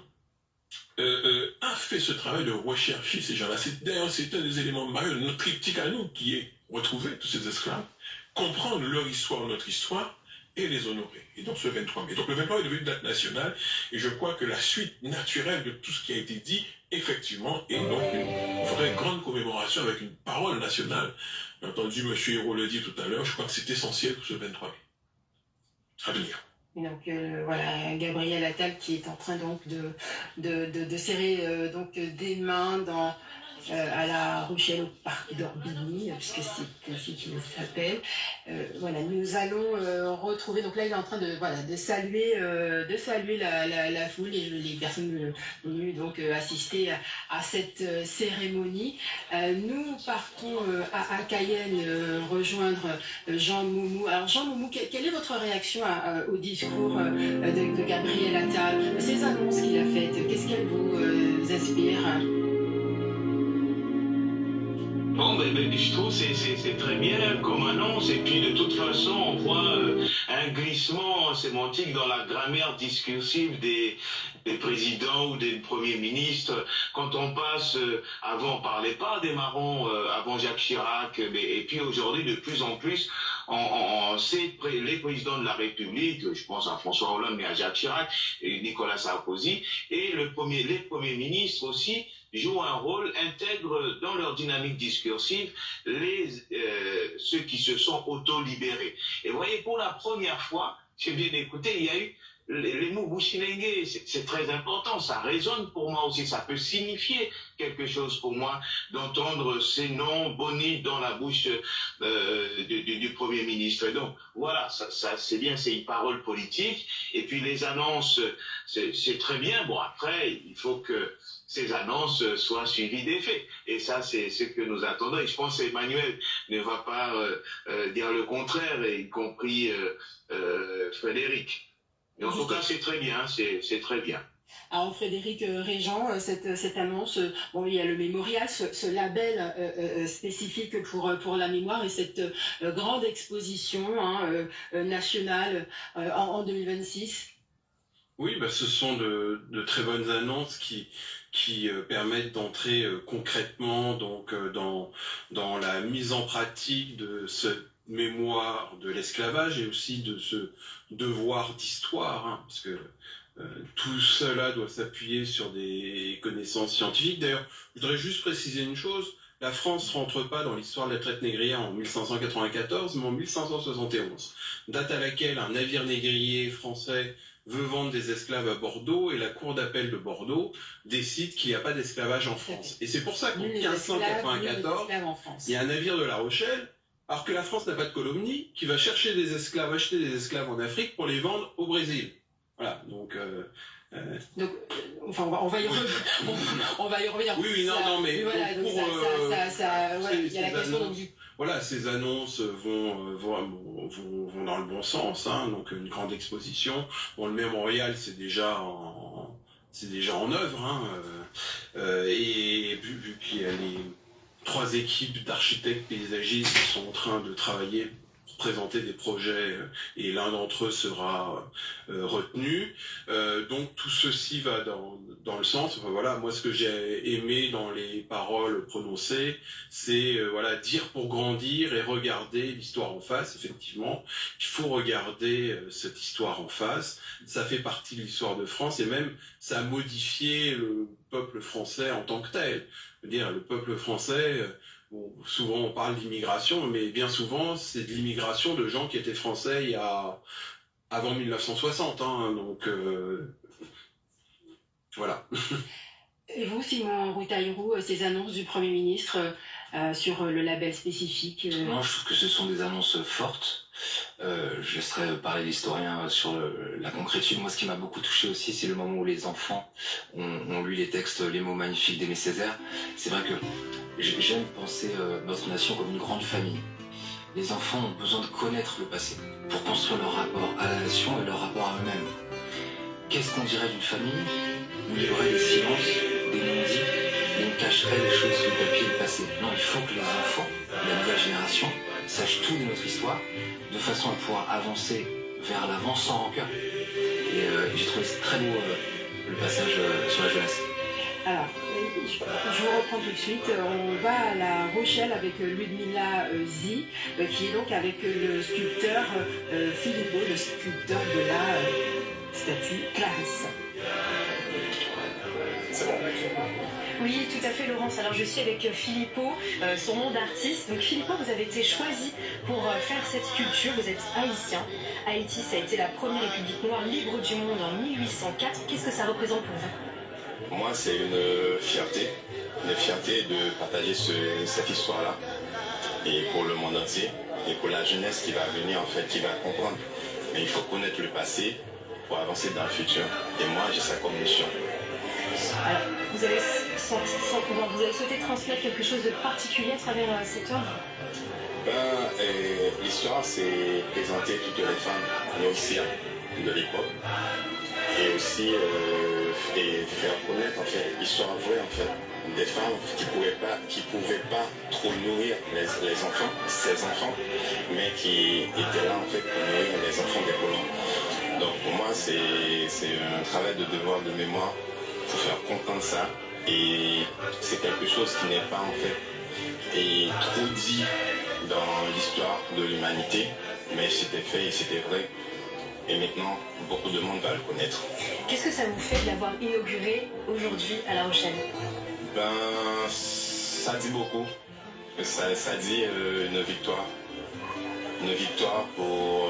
a fait ce travail de rechercher ces gens-là. D'ailleurs, c'est un des éléments majeurs de notre triptyque à nous, qui est retrouver tous ces esclaves, comprendre leur histoire, notre histoire, et les honorer. Et donc ce 23 mai. Donc le 23 est devenu une date nationale, et je crois que la suite naturelle de tout ce qui a été dit, effectivement, est donc une vraie grande commémoration avec une parole nationale. J'ai entendu M. Hérault le dire tout à l'heure, je crois que c'est essentiel pour ce 23 mai. À venir. Donc voilà, Gabriel Attal qui est en train donc de serrer donc des mains à La Rochelle au parc d'Orbigny, puisque c'est ainsi qu'il s'appelle. Voilà, nous allons retrouver, donc là il est en train de saluer la foule et les personnes venues donc assister à cette cérémonie. Nous partons à Cayenne rejoindre Jean Moumou. Alors Jean Moumou, quelle est votre réaction au discours de Gabriel Attal, ces annonces qu'il a faites, qu'est-ce qu'elles vous inspirent? Bon, je trouve que c'est très bien comme annonce, et puis de toute façon on voit un glissement sémantique dans la grammaire discursive des présidents ou des premiers ministres. Quand on passe, avant on parlait pas des marrons, avant Jacques Chirac, et puis aujourd'hui de plus en plus c'est les présidents de la République, je pense à François Hollande mais à Jacques Chirac et Nicolas Sarkozy, et les premiers ministres aussi jouent un rôle, intègrent dans leur dynamique discursive ceux qui se sont auto-libérés. Et vous voyez, pour la première fois, j'ai bien écouté, il y a eu les mots Bushinenge, c'est très important, ça résonne pour moi aussi, ça peut signifier quelque chose pour moi d'entendre ces noms bonnis dans la bouche du Premier ministre. Et donc voilà, ça c'est bien, c'est une parole politique, et puis les annonces, c'est très bien. Bon, après, il faut que ces annonces soient suivies des faits. Et ça, c'est ce que nous attendons. Et je pense qu'Emmanuel ne va pas dire le contraire, y compris Frédéric. Et en tout cas, c'est très bien, c'est très bien. Alors Frédéric Régent, cette annonce, bon, il y a le mémorial, ce label spécifique pour la mémoire et cette grande exposition nationale en 2026. Oui, ce sont de très bonnes annonces qui permettent d'entrer concrètement donc dans la mise en pratique de cette mémoire de l'esclavage et aussi de ce devoir d'histoire, parce que tout cela doit s'appuyer sur des connaissances scientifiques. D'ailleurs, je voudrais juste préciser une chose, la France ne rentre pas dans l'histoire de la traite négrière en 1594, mais en 1571, date à laquelle un navire négrier français veut vendre des esclaves à Bordeaux et la cour d'appel de Bordeaux décide qu'il n'y a pas d'esclavage en France. Et c'est pour ça qu'en 1594, il y a un navire de La Rochelle, alors que la France n'a pas de colonie, qui va chercher des esclaves, acheter des esclaves en Afrique pour les vendre au Brésil. Voilà, donc... enfin, on va y revenir. Oui, non, mais voilà, donc il y a la question du... Voilà, ces annonces vont dans le bon sens, donc une grande exposition. Bon, le mémorial, c'est déjà en œuvre, et vu qu'il y a les 3 équipes d'architectes paysagistes qui sont en train de travailler pour présenter des projets, et l'un d'entre eux sera retenu. Donc tout ceci va dans le sens, voilà, moi ce que j'ai aimé dans les paroles prononcées, c'est dire pour grandir et regarder l'histoire en face. Effectivement, il faut regarder cette histoire en face, ça fait partie de l'histoire de France, et même ça a modifié le peuple français en tant que tel. Je veux dire, le peuple français... Bon, souvent on parle d'immigration, mais bien souvent c'est de l'immigration de gens qui étaient français avant 1960, donc voilà. Et vous, Simon Routaïrou, ces annonces du Premier ministre sur le label spécifique Non, je trouve que ce sont des annonces fortes. Je laisserai parler l'historien sur la concrétude. Moi, ce qui m'a beaucoup touché aussi, c'est le moment où les enfants ont lu les textes, les mots magnifiques d'Aimé Césaire. C'est vrai que j'aime penser notre nation comme une grande famille. Les enfants ont besoin de connaître le passé pour construire leur rapport à la nation et leur rapport à eux-mêmes. Qu'est-ce qu'on dirait d'une famille où il y aurait des silences, des non-dits, et on cacherait les choses sous le papier du passé? Non, il faut que les enfants, la nouvelle génération, sachent tout de notre histoire, de façon à pouvoir avancer vers l'avant sans rancœur. Et j'ai trouvé très beau le passage sur la jeunesse. Alors, je vous reprends tout de suite. On va à La Rochelle avec Ludmila Zi, qui est donc avec le sculpteur Filippo, le sculpteur de la statue Clarisse. C'est bon. Oui, tout à fait, Laurence. Alors, je suis avec Filippo, son nom d'artiste. Donc, Filippo, vous avez été choisi pour faire cette sculpture. Vous êtes haïtien. Haïti, ça a été la première république noire libre du monde en 1804. Qu'est-ce que ça représente pour vous? Moi, c'est une fierté de partager cette histoire-là, et pour le monde entier, et pour la jeunesse qui va venir, en fait, qui va comprendre. Mais il faut connaître le passé pour avancer dans le futur. Et moi, j'ai ça comme mission. Alors, vous avez vous avez souhaité transmettre quelque chose de particulier à travers cette œuvre? L'histoire, c'est présenter toutes les femmes nourricières de l'époque, et aussi et faire connaître en fait l'histoire vraie en fait des femmes qui pouvaient pas trop nourrir les enfants, ces enfants, mais qui étaient là en fait pour nourrir les enfants des colons. Donc pour moi, c'est un travail de devoir de mémoire pour faire comprendre ça, et c'est quelque chose qui n'est pas en fait et trop dit dans l'histoire de l'humanité, mais c'était fait et c'était vrai, et maintenant beaucoup de monde va le connaître. Qu'est-ce que ça vous fait de l'avoir inauguré aujourd'hui à La Rochelle? Ça dit beaucoup, ça dit une victoire pour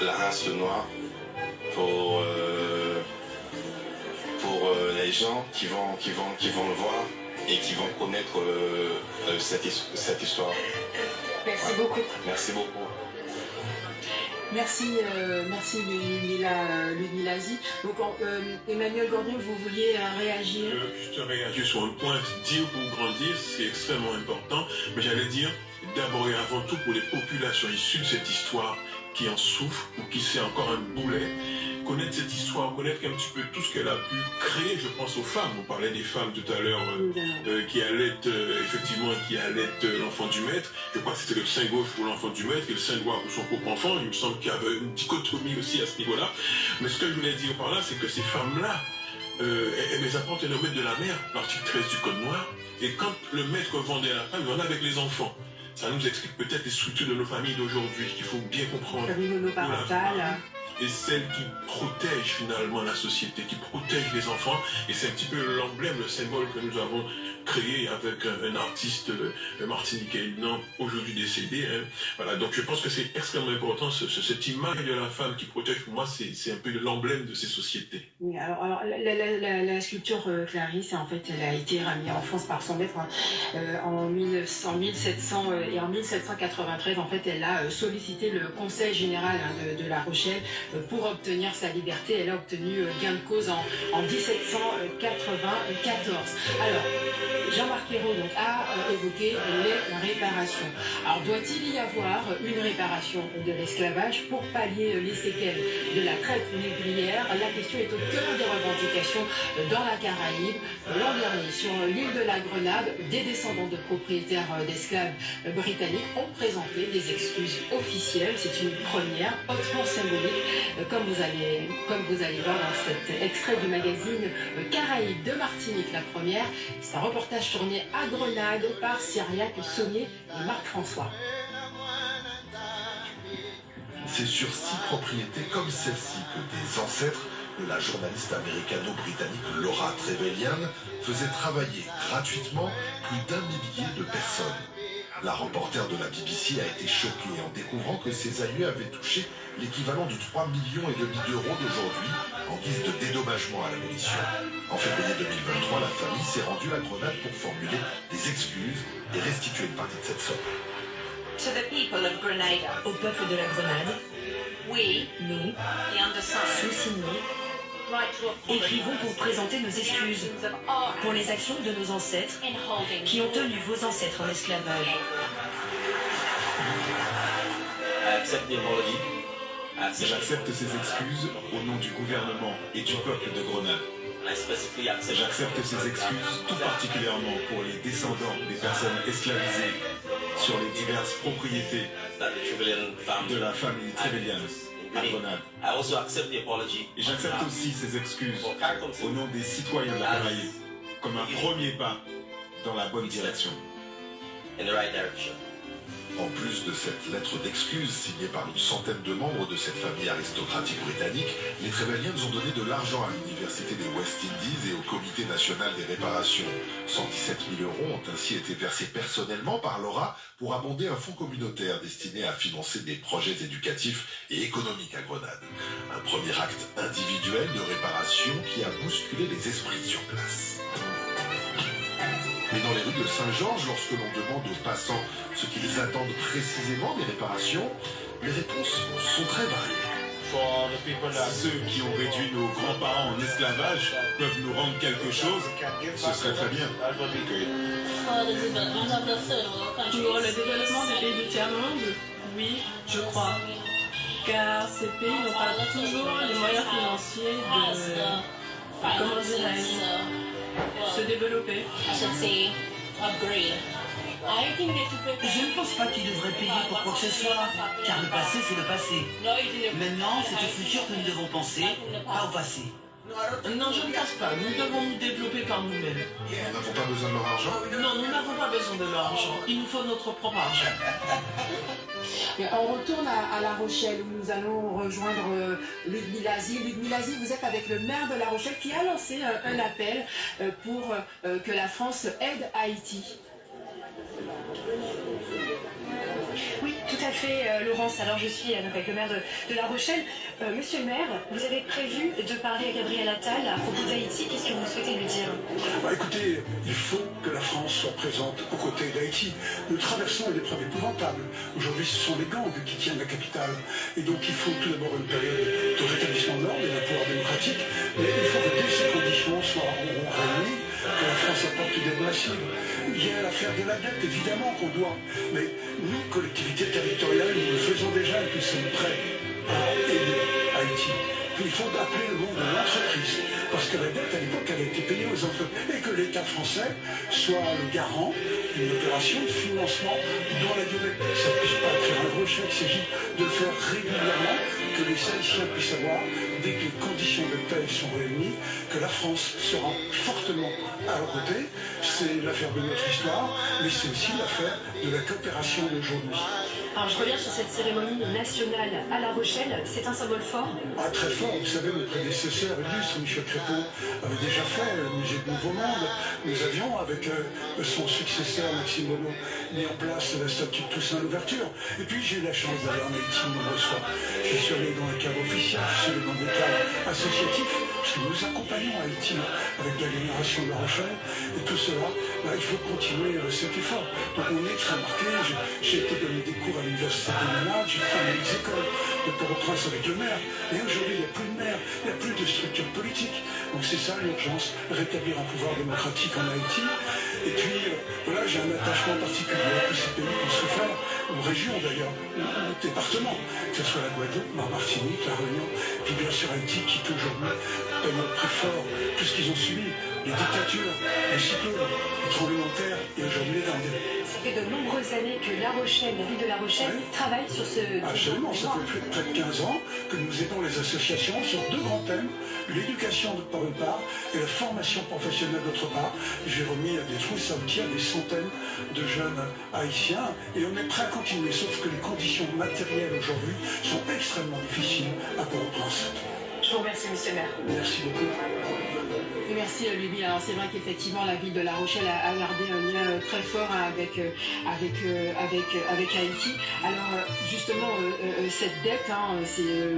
la race noire, pour les gens qui vont le voir et qui vont connaître cette histoire. Merci beaucoup. Merci beaucoup. Merci Ludmila Zi. Donc Emmanuel Gordon, vous vouliez réagir? Juste réagir sur un point, dire pour grandir, c'est extrêmement important, mais j'allais dire d'abord et avant tout pour les populations issues de cette histoire qui en souffrent ou qui c'est encore un boulet, connaître cette histoire, connaître un petit peu tout ce qu'elle a pu créer. Je pense aux femmes, on parlait des femmes tout à l'heure qui allaitent l'enfant du maître. Je crois que c'était le sein gauche pour l'enfant du maître et le sein droit pour son propre enfant. Il me semble qu'il y avait une dichotomie aussi à ce niveau-là. Mais ce que je voulais dire par là, c'est que ces femmes-là, elles apportent le maître de la mère, l'article 13 du Code noir. Et quand le maître vendait la femme, il en a avec les enfants. Ça nous explique peut-être les structures de nos familles d'aujourd'hui qu'il faut bien comprendre. Famille monoparentale. Et celle qui protège finalement la société, qui protège les enfants. Et c'est un petit peu l'emblème, le symbole que nous avons créé avec un artiste martiniquais, non aujourd'hui décédé. Hein. Voilà, donc je pense que c'est extrêmement important, cette image de la femme qui protège, pour moi, c'est un peu l'emblème de ces sociétés. Oui, alors la sculpture Clarisse, en fait, elle a été ramenée en France par son maître en 1700 et en 1793, en fait, elle a sollicité le Conseil général de La Rochelle pour obtenir sa liberté. Elle a obtenu gain de cause en 1794. Alors, Jean-Marc Ayrault a évoqué les réparations. Alors, doit-il y avoir une réparation de l'esclavage pour pallier les séquelles de la traite négrière? La question est au cœur des revendications dans la Caraïbe. L'an dernier, sur l'île de la Grenade, des descendants de propriétaires d'esclaves britanniques ont présenté des excuses officielles. C'est une première, hautement symbolique, comme vous allez voir dans cet extrait du magazine Caraïbes de Martinique, la première. C'est un reportage tourné à Grenade par Cyriaque Saunier et Marc François. C'est sur 6 propriétés comme celle-ci que des ancêtres de la journaliste américano-britannique Laura Trevelyan faisaient travailler gratuitement plus d'1 millier de personnes. La reporter de la BBC a été choquée en découvrant que ses aïeux avaient touché l'équivalent de 3,5 millions d'euros d'aujourd'hui en guise de dédommagement à l'abolition. En février 2023, la famille s'est rendue à Grenade pour formuler des excuses et restituer une partie de cette somme. To the people of Grenada, au peuple de la Grenade, we, nous, the undersigned, sous-signés, écrivons pour présenter nos excuses pour les actions de nos ancêtres qui ont tenu vos ancêtres en esclavage. J'accepte ces excuses au nom du gouvernement et du peuple de Grenade. J'accepte ces excuses tout particulièrement pour les descendants des personnes esclavisées sur les diverses propriétés de la famille Trevelyan. à Grenade. Et j'accepte aussi ces excuses au nom des citoyens de la Caraïbe comme un premier pas dans la bonne direction. En plus de cette lettre d'excuse signée par une centaine de membres de cette famille aristocratique britannique, les Trevelyan ont donné de l'argent à l'université des West Indies et au comité national des réparations. 117 000 € ont ainsi été versés personnellement par Laura pour abonder un fonds communautaire destiné à financer des projets éducatifs et économiques à Grenade. Un premier acte individuel de réparation qui a bousculé les esprits sur place. Mais dans les rues de Saint-Georges, lorsque l'on demande aux passants ce qu'ils attendent précisément des réparations, les réponses sont très variées. Ceux qui ont réduit nos grands-parents en esclavage peuvent nous rendre quelque chose, ce serait très bien. Pour le développement des pays du tiers-monde, oui, je crois. Car ces pays n'ont pas toujours les moyens financiers de, comment dirais-je, se développer. Je ne pense pas qu'ils devraient payer pour quoi que ce soit, car le passé, c'est le passé. Maintenant, c'est au futur que nous devons penser, pas au passé. Non, je ne pense pas. Nous devons nous développer par nous-mêmes. Nous n'avons pas besoin de leur argent? Non, nous n'avons pas besoin de leur argent. Il nous faut notre propre argent. On retourne à La Rochelle où nous allons rejoindre Ludmila Zi. Ludmila Zi, vous êtes avec le maire de La Rochelle qui a lancé un appel pour que la France aide Haïti. Oui, tout à fait, Laurence. Alors, je suis avec le maire de La Rochelle. Monsieur le maire, vous avez prévu de parler à Gabriel Attal à propos d'Haïti. Qu'est-ce que vous souhaitez lui dire? Écoutez, il faut que la France soit présente aux côtés d'Haïti. Nous traversons une épreuve épouvantable. Aujourd'hui, ce sont les gangs qui tiennent la capitale. Et donc, il faut tout d'abord une période de rétablissement de l'ordre et d'un pouvoir démocratique. Mais il faut que dès ces conditions soient réunies, que la France apporte une aide massive. Il y a l'affaire de la dette, évidemment qu'on doit. Mais nous, collectivités territoriales, nous le faisons déjà et nous sommes prêts à aider Haïti. Puis il faut appeler le monde de l'entreprise. Parce que la dette, à l'époque, elle a été payée aux entreprises. Et que l'État français soit le garant d'une opération de financement dans la durée. Ça ne puisse pas faire un gros chèque, il s'agit de le faire régulièrement, que les Haïtiens puissent savoir, dès que les conditions de paie sont réunies, que la France sera fortement à leur côté. C'est l'affaire de notre histoire, mais c'est aussi l'affaire de la coopération d'aujourd'hui. Alors, je reviens sur cette cérémonie nationale à La Rochelle. C'est un symbole fort? Très fort. Vous savez, mon prédécesseur illustre, Michel Crépeau, avait déjà fait le musée du Nouveau Monde. Nous avions, avec son successeur, Maxime Bonneau, mis en place la statue de Toussaint l'ouverture. Et puis, j'ai eu la chance d'aller en Haïti de nombreuses fois. Je suis allé dans la cave officielle, je suis allé dans des caves associatifs, parce que nous accompagnons Haïti avec la génération de La Rochelle. Et tout cela, il faut continuer cet effort. Donc, on est très marqué. J'ai été donner des cours à l'université de Manade, j'ai fait les écoles de Port-au-Prince avec le maire. Et aujourd'hui, il n'y a plus de maire, il n'y a plus de structure politique. Donc c'est ça l'urgence, rétablir un pouvoir démocratique en Haïti. Et puis, voilà, j'ai un attachement particulier à tous ces pays qui ont souffert, aux régions d'ailleurs, aux départements, que ce soit la Guadeloupe, la Martinique, la Réunion, puis bien sûr Haïti qui aujourd'hui paye le prix fort, tout ce qu'ils ont subi, les dictatures, les cyclones, les tremblements de terre, et aujourd'hui les pandémies. Ça fait de nombreuses années que La Rochelle, la ville de La Rochelle, travaille sur ce... Absolument, ça fait près de 15 ans que nous aidons les associations sur deux grands thèmes, l'éducation par une part et la formation professionnelle d'autre part. J'ai remis des trousses à outils à des centaines de jeunes haïtiens et on est prêt à continuer, sauf que les conditions matérielles aujourd'hui sont extrêmement difficiles à Port-au-Prince. Je vous remercie, monsieur le maire. Merci beaucoup. Merci Luby. Alors c'est vrai qu'effectivement la ville de La Rochelle a gardé un lien très fort avec Haïti. Alors justement cette dette, c'est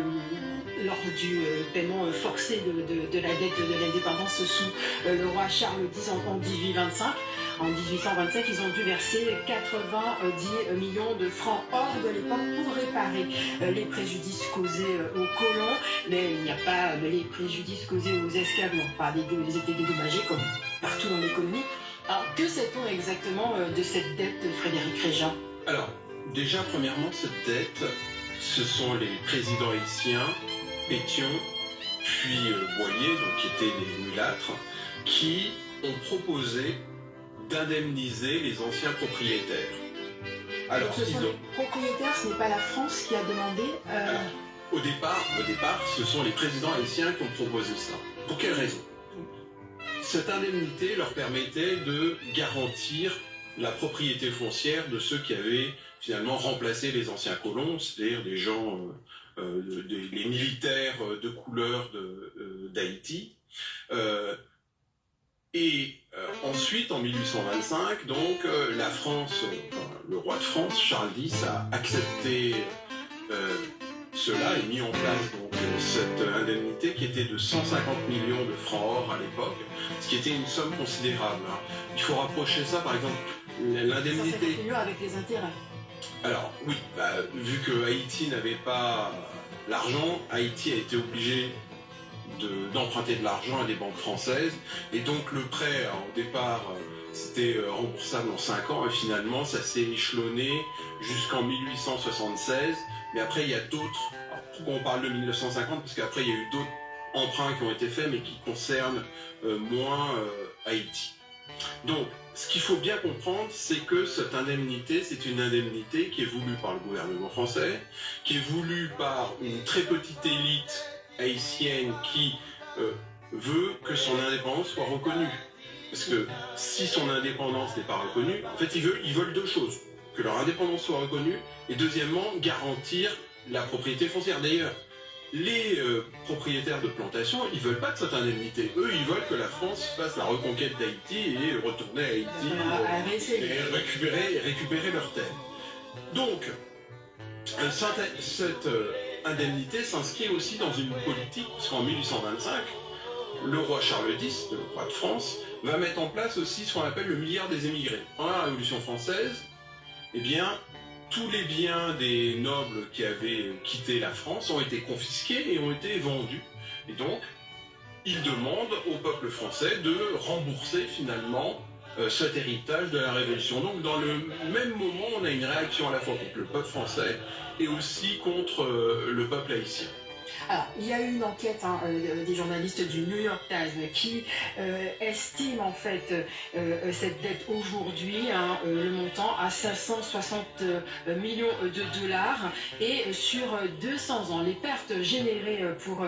lors du paiement forcé de la dette de l'indépendance sous le roi Charles X en 1825. En 1825, ils ont dû verser 90 millions de francs hors de l'époque pour réparer les préjudices causés aux colons. Mais il n'y a pas les préjudices causés aux esclaves n'ont pas été dédommagés comme partout dans les colonies. Alors que sait-on exactement de cette dette, Frédéric Régent? Alors, déjà, premièrement, cette dette, ce sont les présidents haïtiens, Pétion, puis Boyer, donc qui étaient des mulâtres, qui ont proposé d'indemniser les anciens propriétaires. Alors, ce sont les propriétaires, ce n'est pas la France qui a demandé au départ, ce sont les présidents haïtiens qui ont proposé ça. Pour quelle raison? Cette indemnité leur permettait de garantir la propriété foncière de ceux qui avaient finalement remplacé les anciens colons, c'est-à-dire des gens, les militaires de couleur d'Haïti. Ensuite, en 1825, donc, la France, le roi de France, Charles X, a accepté cela et mis en place donc, cette indemnité qui était de 150 millions de francs or à l'époque, ce qui était une somme considérable. Il faut rapprocher ça, par exemple, l'indemnité... Ça avec les intérêts. Alors, oui, vu que Haïti n'avait pas l'argent, Haïti a été obligé d'emprunter de l'argent à des banques françaises, et donc le prêt, au départ, c'était remboursable en 5 ans, et finalement, ça s'est échelonné jusqu'en 1876, mais après, il y a d'autres... Pourquoi on parle de 1950? Parce qu'après, il y a eu d'autres emprunts qui ont été faits, mais qui concernent moins Haïti. Donc, ce qu'il faut bien comprendre, c'est que cette indemnité, c'est une indemnité qui est voulue par le gouvernement français, qui est voulue par une très petite élite haïtienne qui veut que son indépendance soit reconnue. Parce que si son indépendance n'est pas reconnue, en fait, ils veulent deux choses. Que leur indépendance soit reconnue, et deuxièmement, garantir la propriété foncière. D'ailleurs, les propriétaires de plantations, ils veulent pas de cette indemnité. Eux, ils veulent que la France fasse la reconquête d'Haïti et retourner à Haïti et récupérer leurs terres. Donc, cette indemnité s'inscrit aussi dans une politique, parce qu'en 1825, le roi Charles X, le roi de France, va mettre en place aussi ce qu'on appelle le milliard des émigrés. Pendant la Révolution française, eh bien, tous les biens des nobles qui avaient quitté la France ont été confisqués et ont été vendus. Et donc, ils demandent au peuple français de rembourser finalement cet héritage de la Révolution. Donc, dans le même moment, on a une réaction à la fois contre le peuple français et aussi contre le peuple haïtien. Alors, il y a eu une enquête des journalistes du New York Times qui estime en fait cette dette aujourd'hui, le montant à 560 millions de dollars, et sur 200 ans, les pertes générées pour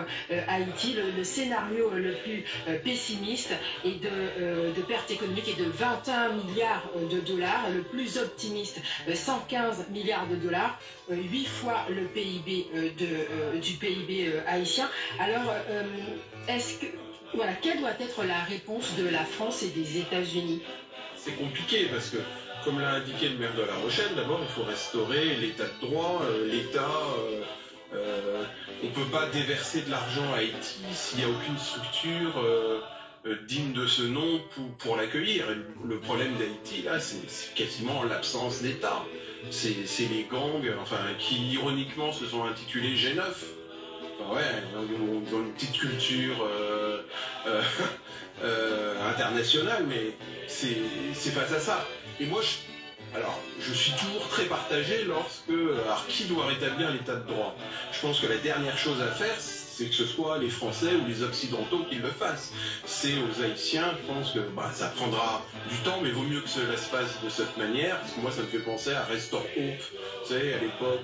Haïti, le scénario le plus pessimiste est de pertes économiques est de 21 milliards de dollars, le plus optimiste 115 milliards de dollars, 8 fois le PIB du PIB haïtien. Alors, quelle doit être la réponse de la France et des États-Unis? C'est compliqué parce que, comme l'a indiqué le maire de La Rochelle, d'abord il faut restaurer l'état de droit, l'État. On ne peut pas déverser de l'argent à Haïti s'il n'y a aucune structure digne de ce nom pour l'accueillir. Le problème d'Haïti, là, c'est quasiment l'absence d'État. C'est les gangs, qui ironiquement se sont intitulés G9. Ouais, ils ont une petite culture internationale, mais c'est face à ça. Et moi, je suis toujours très partagé alors qui doit rétablir l'état de droit? Je pense que la dernière chose à faire, c'est que ce soit les Français ou les Occidentaux qui le fassent. C'est aux Haïtiens, je pense que ça prendra du temps, mais vaut mieux que cela se passe de cette manière, parce que moi ça me fait penser à Restore Hope, vous savez, à l'époque,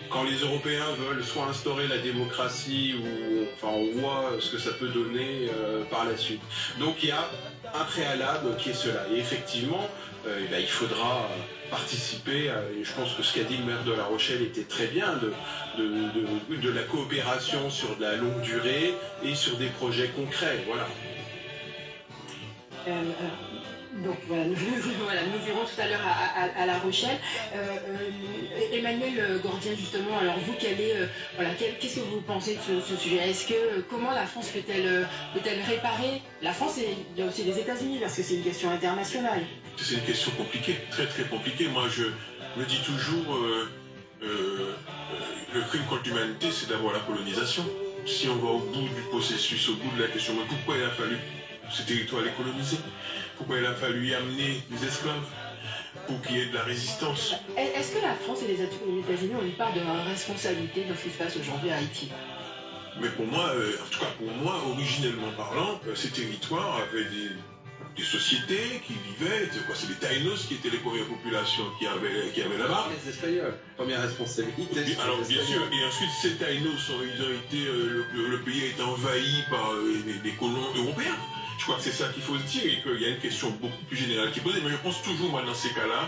quand les Européens veulent soit instaurer la démocratie, ou on voit ce que ça peut donner par la suite. Donc il y a un préalable qui est cela. Et effectivement, il faudra participer, et je pense que ce qu'a dit le maire de La Rochelle était très bien, de la coopération sur de la longue durée et sur des projets concrets, voilà. Donc voilà, nous verrons tout à l'heure à La Rochelle. Emmanuel Gordien, justement, alors vous, qu'est-ce que vous pensez de ce sujet? Comment la France peut-elle réparer la France, et il y a aussi les États-Unis, parce que c'est une question internationale. C'est une question compliquée, très très compliquée. Moi je me dis toujours, le crime contre l'humanité, c'est d'abord la colonisation. Si on va au bout du processus, au bout de la question, mais pourquoi il a fallu ce territoire les coloniser? Pourquoi il a fallu y amener des esclaves pour qu'il y ait de la résistance? Est-ce que la France et les États-Unis ont une part de responsabilité dans ce qui se passe aujourd'hui à Haïti? Mais pour moi, en tout cas pour moi, originellement parlant, ces territoires avaient des sociétés qui vivaient, c'est les Taïnos qui étaient les premières populations qui avaient là-bas. Les Espagnols, première responsabilité. Alors bien sûr, et ensuite ces Taïnos, ils ont été, le pays a été envahi par des colons européens. Je crois que c'est ça qu'il faut se dire, et qu'il y a une question beaucoup plus générale qui est posée, mais je pense toujours, moi, dans ces cas-là,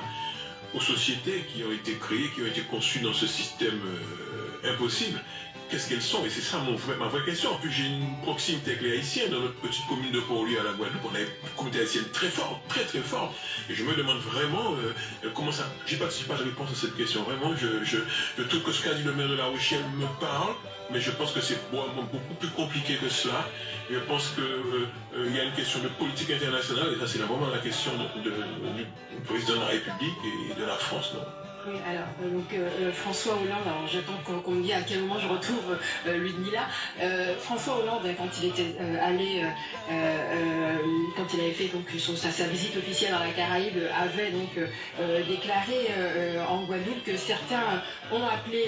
aux sociétés qui ont été créées, qui ont été conçues dans ce système impossible. Qu'est-ce qu'elles sont? Et c'est ça ma vraie question. En plus, j'ai une proximité avec les Haïtiens. Dans notre petite commune de Port-Louis à la Guadeloupe, on a une communauté haïtienne très forte, très très forte. Et je me demande vraiment comment ça... J'ai pas de réponse à cette question. Vraiment, je trouve que ce qu'a dit le maire de La Rochelle me parle, mais je pense que c'est beaucoup plus compliqué que cela. Je pense qu'il y a une question de politique internationale, et ça c'est vraiment la question du président de la République et de la France. Non? Oui, alors, François Hollande, alors j'attends qu'on me dise à quel moment je retrouve Ludmilla. François Hollande, quand il était allé, quand il avait fait donc sa visite officielle dans la Caraïbe, avait donc déclaré en Guadeloupe que certains ont appelé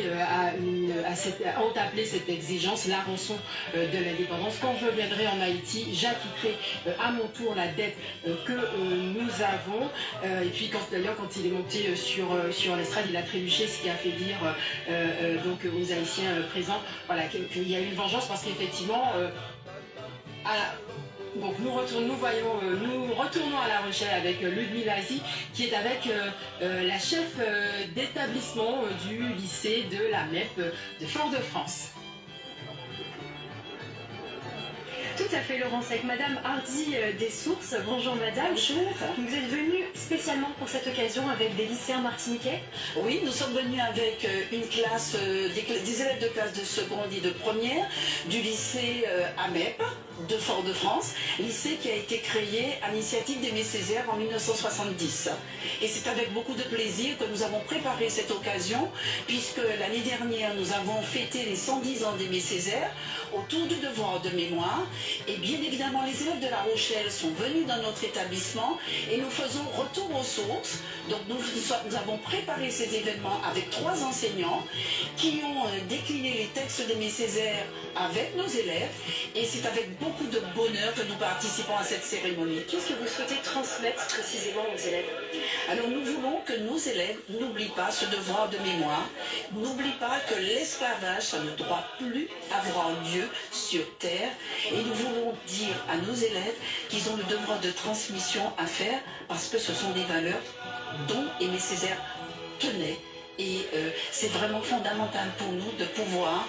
ont appelé cette exigence la rançon de l'indépendance. Quand je viendrai en Haïti, j'acquitterai à mon tour la dette que nous avons. Et puis d'ailleurs quand il est monté sur l'estrade, il a trébuché, ce qui a fait dire donc aux Haïtiens présents, voilà, qu'il y a eu une vengeance parce qu'effectivement, donc nous retournons à La Rochelle avec Ludmilla Azy, qui est avec la chef d'établissement du lycée de la MEP de Fort-de-France. Tout à fait, Laurence, avec Madame Hardy des Sources. Bonjour Madame. Bonjour. Vous êtes venue spécialement pour cette occasion avec des lycéens martiniquais? Oui, nous sommes venus avec une classe, des élèves de classe de seconde et de première du lycée AMEP de Fort-de-France, lycée qui a été créé à l'initiative d'Aimé Césaire en 1970. Et c'est avec beaucoup de plaisir que nous avons préparé cette occasion, puisque l'année dernière, nous avons fêté les 110 ans d'Aimé Césaire autour du devoir de mémoire. Et bien évidemment, les élèves de La Rochelle sont venus dans notre établissement et nous faisons retour aux sources. Donc nous avons préparé ces événements avec 3 enseignants qui ont décliné les textes d'Aimé Césaire avec nos élèves. Et c'est avec beaucoup de bonheur que nous participons à cette cérémonie. Qu'est-ce que vous souhaitez transmettre précisément aux élèves? Alors nous voulons que nos élèves n'oublient pas ce devoir de mémoire, n'oublient pas que l'esclavage, ça ne doit plus avoir lieu sur terre. Et nous voulons dire à nos élèves qu'ils ont le devoir de transmission à faire parce que ce sont des valeurs dont Aimé Césaire tenait. Et c'est vraiment fondamental pour nous de pouvoir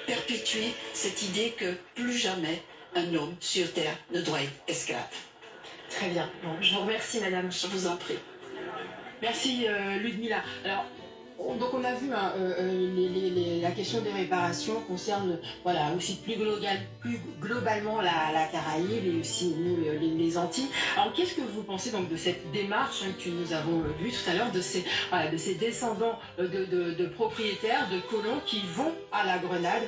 perpétuer cette idée que plus jamais un homme sur terre ne doit être esclave. Très bien. Bon, je vous remercie Madame. Je vous en prie. Merci Ludmilla. Alors, donc on a vu la question des réparations concerne aussi plus globalement la Caraïbe et aussi les Antilles. Alors qu'est-ce que vous pensez donc de cette démarche que nous avons vue tout à l'heure de ces descendants de propriétaires, de colons qui vont à la Grenade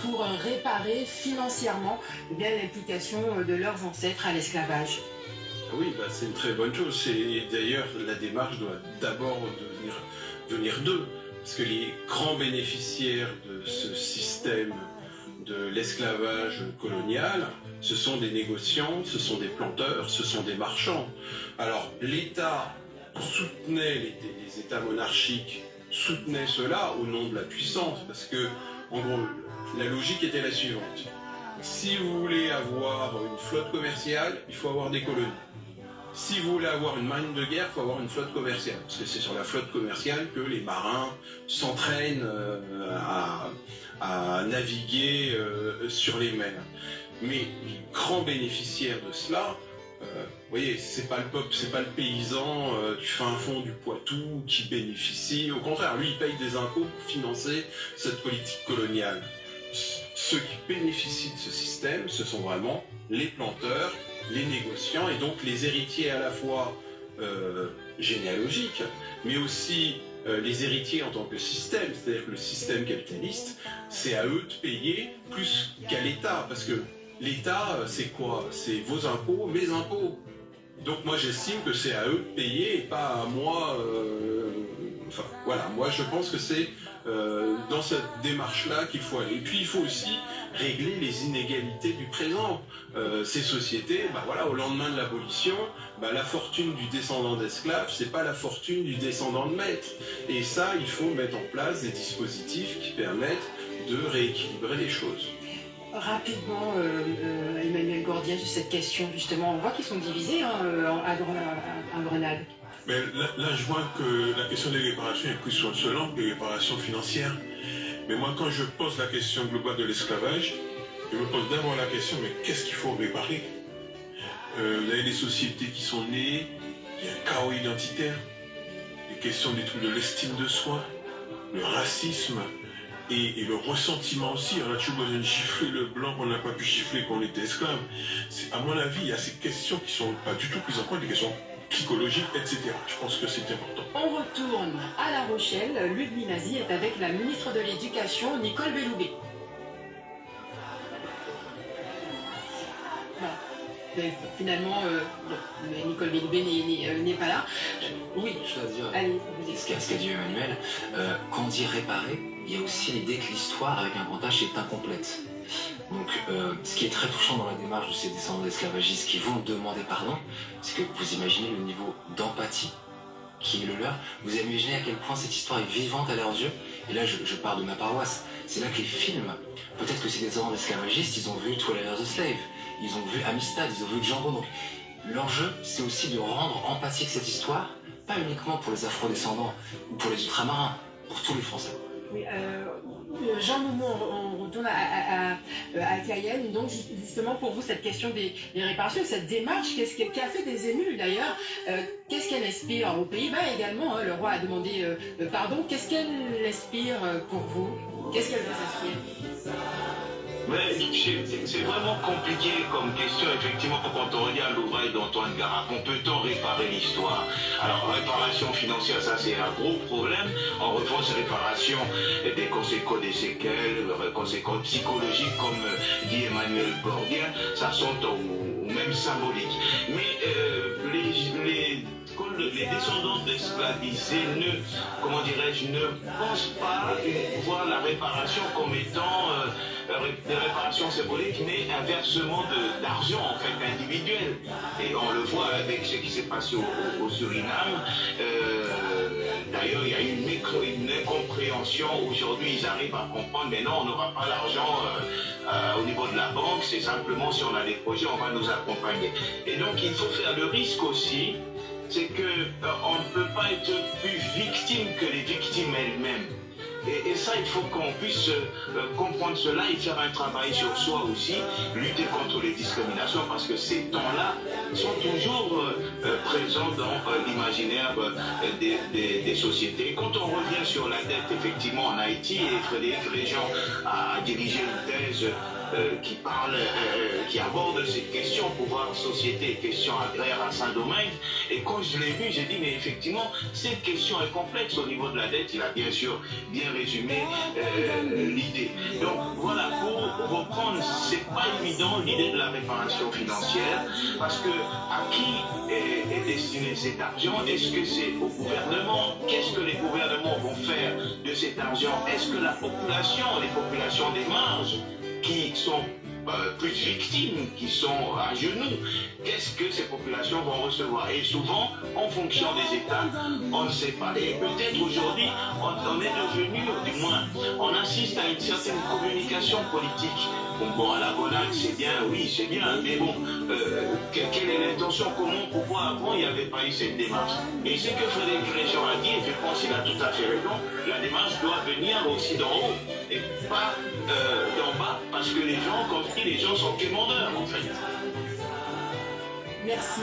pour réparer financièrement l'implication de leurs ancêtres à l'esclavage? Oui, c'est une très bonne chose. Et d'ailleurs, la démarche doit d'abord venir d'eux, parce que les grands bénéficiaires de ce système de l'esclavage colonial, ce sont des négociants, ce sont des planteurs, ce sont des marchands. Alors l'État soutenait, les États monarchiques soutenaient cela au nom de la puissance, parce que, en gros, la logique était la suivante. Si vous voulez avoir une flotte commerciale, il faut avoir des colonies. Si vous voulez avoir une marine de guerre, il faut avoir une flotte commerciale. Parce que c'est sur la flotte commerciale que les marins s'entraînent à naviguer sur les mers. Mais les grands bénéficiaires de cela, vous voyez, c'est pas le peuple, c'est pas le paysan du fin fond du Poitou qui bénéficie. Au contraire, lui, il paye des impôts pour financer cette politique coloniale. Ceux qui bénéficient de ce système, ce sont vraiment les planteurs, les négociants et donc les héritiers à la fois généalogiques, mais aussi les héritiers en tant que système, c'est-à-dire que le système capitaliste, c'est à eux de payer plus qu'à l'État, parce que l'État, c'est quoi? C'est vos impôts, mes impôts. Donc moi j'estime que c'est à eux de payer et pas à moi. Enfin voilà, moi je pense que c'est dans cette démarche-là qu'il faut aller. Et puis il faut aussi régler les inégalités du présent. Ces sociétés, voilà, au lendemain de l'abolition, la fortune du descendant d'esclave, c'est pas la fortune du descendant de maître. Et ça, il faut mettre en place des dispositifs qui permettent de rééquilibrer les choses. Rapidement, Emmanuel Gordien, sur cette question, justement, on voit qu'ils sont divisés à Grenade. Mais là, je vois que la question des réparations est plus sur le seul angle, des réparations financières. Mais moi, quand je pose la question globale de l'esclavage, je me pose d'abord la question, mais qu'est-ce qu'il faut réparer? Vous avez des sociétés qui sont nées, il y a un chaos identitaire, des questions des trucs de l'estime de soi, le racisme et le ressentiment aussi. On a toujours besoin de chiffrer le blanc qu'on n'a pas pu chiffrer quand on était esclave. À mon avis, il y a ces questions qui ne sont pas du tout prises en compte, des questions psychologiques, etc. Je pense que c'est important. On retourne à La Rochelle. Ludmilla Nazi est avec la ministre de l'Éducation, Nicole Belloubet. Mais finalement, Nicole Belloubet n'est pas là. Oui, je dois dire, allez, ce qu'a dit Emmanuel, quand on dit réparer, il y a aussi l'idée que l'histoire avec un grand H est incomplète. Donc, ce qui est très touchant dans la démarche de ces descendants d'esclavagistes qui vont demander pardon, c'est que vous imaginez le niveau d'empathie qui est le leur. Vous imaginez à quel point cette histoire est vivante à leurs yeux. Et là, je pars de ma paroisse. C'est là que les films, peut-être que ces descendants d'esclavagistes, ils ont vu 12 Years a Slave, ils ont vu Amistad, ils ont vu Django. Donc, l'enjeu, c'est aussi de rendre empathique cette histoire, pas uniquement pour les afro-descendants ou pour les ultramarins, pour tous les Français. Oui, Jean Moumou, on retourne à Cayenne. Donc, justement, pour vous, cette question des réparations, cette démarche, qui a fait des émus d'ailleurs, qu'est-ce qu'elle inspire aux Pays-Bas également? Le roi a demandé pardon. Qu'est-ce qu'elle inspire pour vous? Qu'est-ce qu'elle vous inspire? C'est vraiment compliqué comme question, effectivement, quand on regarde l'ouvrage d'Antoine Garac. Peut-on réparer l'histoire? Alors, réparation financière, ça c'est un gros problème. En revanche, réparation des conséquences des séquelles, conséquences psychologiques, comme dit Emmanuel Gordien, ça sont ou même symboliques. Mais les descendants d'esclavisés ne pensent pas voir la réparation comme étant des réparations symboliques, mais un versement d'argent en fait individuel. Et on le voit avec ce qui s'est passé au Suriname. D'ailleurs, il y a une incompréhension. Aujourd'hui, ils arrivent à comprendre, mais non, on n'aura pas l'argent au niveau de la banque, c'est simplement si on a des projets, on va nous accompagner. Et donc, il faut faire le risque aussi, c'est qu'on ne peut pas être plus victime que les victimes elles-mêmes. Et ça, il faut qu'on puisse comprendre cela et faire un travail sur soi aussi, lutter contre les discriminations, parce que ces temps-là sont toujours présents dans l'imaginaire des sociétés. Quand on revient sur la dette, effectivement, en Haïti, et Frédéric Réjean a dirigé une thèse qui aborde ces questions, pouvoir, société, questions agraires à Saint-Domingue. Et quand je l'ai vu, j'ai dit, mais effectivement, cette question est complexe au niveau de la dette. Il a bien sûr bien résumé l'idée. Donc voilà, pour reprendre, c'est pas évident l'idée de la réparation financière, parce que à qui est destiné cet argent? Est-ce que c'est au gouvernement? Qu'est-ce que les gouvernements vont faire de cet argent? Est-ce que la population, les populations des marges, qui sont plus victimes, qui sont à genoux, qu'est-ce que ces populations vont recevoir? Et souvent, en fonction des États, on ne sait pas. Et peut-être aujourd'hui, on est devenu, du moins, on assiste à une certaine communication politique. Bon, à la Grenade, c'est bien, oui, c'est bien, mais bon, quelle est l'intention? Comment, pourquoi avant, il n'y avait pas eu cette démarche? Et ce que Frédéric Réjean a dit, et je pense qu'il a tout à fait raison, la démarche doit venir aussi d'en haut, et pas d'en bas, parce que les gens, comme je dis, les gens sont quémandeurs, en fait. Merci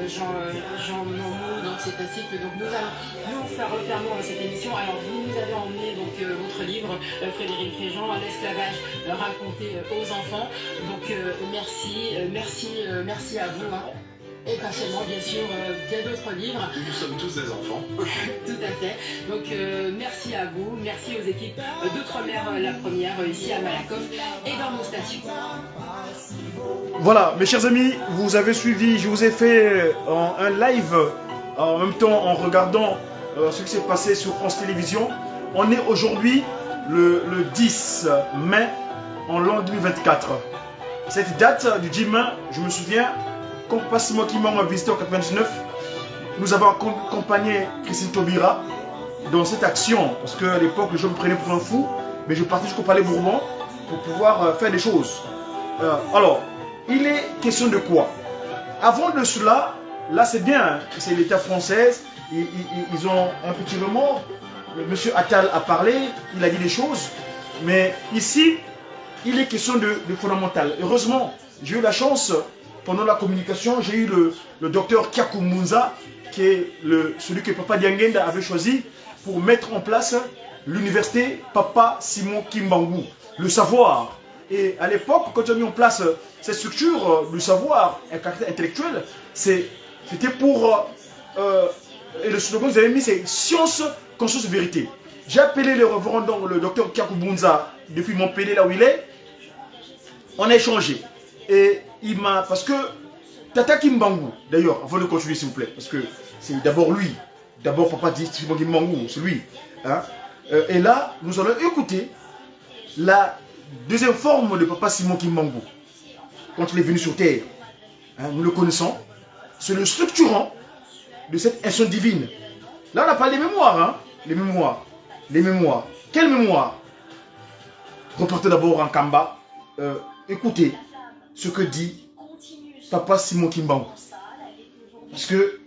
Jean Moumou. Donc c'est ainsi que donc, nous allons faire refermer cette émission. Alors vous nous avez emmené donc votre livre Frédéric Réjean, l'esclavage raconté aux enfants. Donc merci à vous. Et pas seulement, bien sûr, bien d'autres livres. Nous sommes tous des enfants. Tout à fait. Donc, merci à vous. Merci aux équipes d'Outre-mer, la première, ici à Malakoff et dans nos stations. Voilà, mes chers amis, vous avez suivi, je vous ai fait un live en même temps en regardant ce qui s'est passé sur France Télévisions. On est aujourd'hui le 10 mai en l'an 2024. Cette date du 10 mai, je me souviens, quand Papa Simon Kimbangu m'a visité en 99, nous avons accompagné Christine Taubira dans cette action. Parce qu'à l'époque, les gens me prenaient pour un fou, mais je partais jusqu'au Palais Bourbon pour pouvoir faire des choses. Alors, il est question de quoi? Avant de cela, là c'est bien, hein, c'est l'État français, ils ont un petit remords. Monsieur Attal a parlé, il a dit des choses, mais ici, il est question de fondamental. Heureusement, j'ai eu la chance, pendant la communication, j'ai eu le docteur Kiakou Munza, qui est celui que Papa Diangenda avait choisi pour mettre en place l'université Papa Simon Kimbangu. Le savoir. Et à l'époque, quand on a mis en place cette structure, le savoir, un caractère intellectuel, c'était pour... et le slogan que vous avez mis, c'est science, conscience, vérité. J'ai appelé le reverend, le docteur Kiakou Munza, depuis Montpellier, là où il est. On a échangé. Et il m'a... Parce que Tata Kimbangu, d'ailleurs, avant de continuer s'il vous plaît, parce que c'est d'abord lui, d'abord Papa Simon Kimbangu, c'est lui. Hein? Et là, nous allons écouter la deuxième forme de Papa Simon Kimbangu, quand il est venu sur terre. Hein, nous le connaissons. C'est le structurant de cette action divine. Là, on a parlé des mémoires. Hein? Les mémoires. Les mémoires. Quelles mémoires? Reportez d'abord en Kamba. Écoutez ce que dit Papa Simon Kimbangu. Parce que,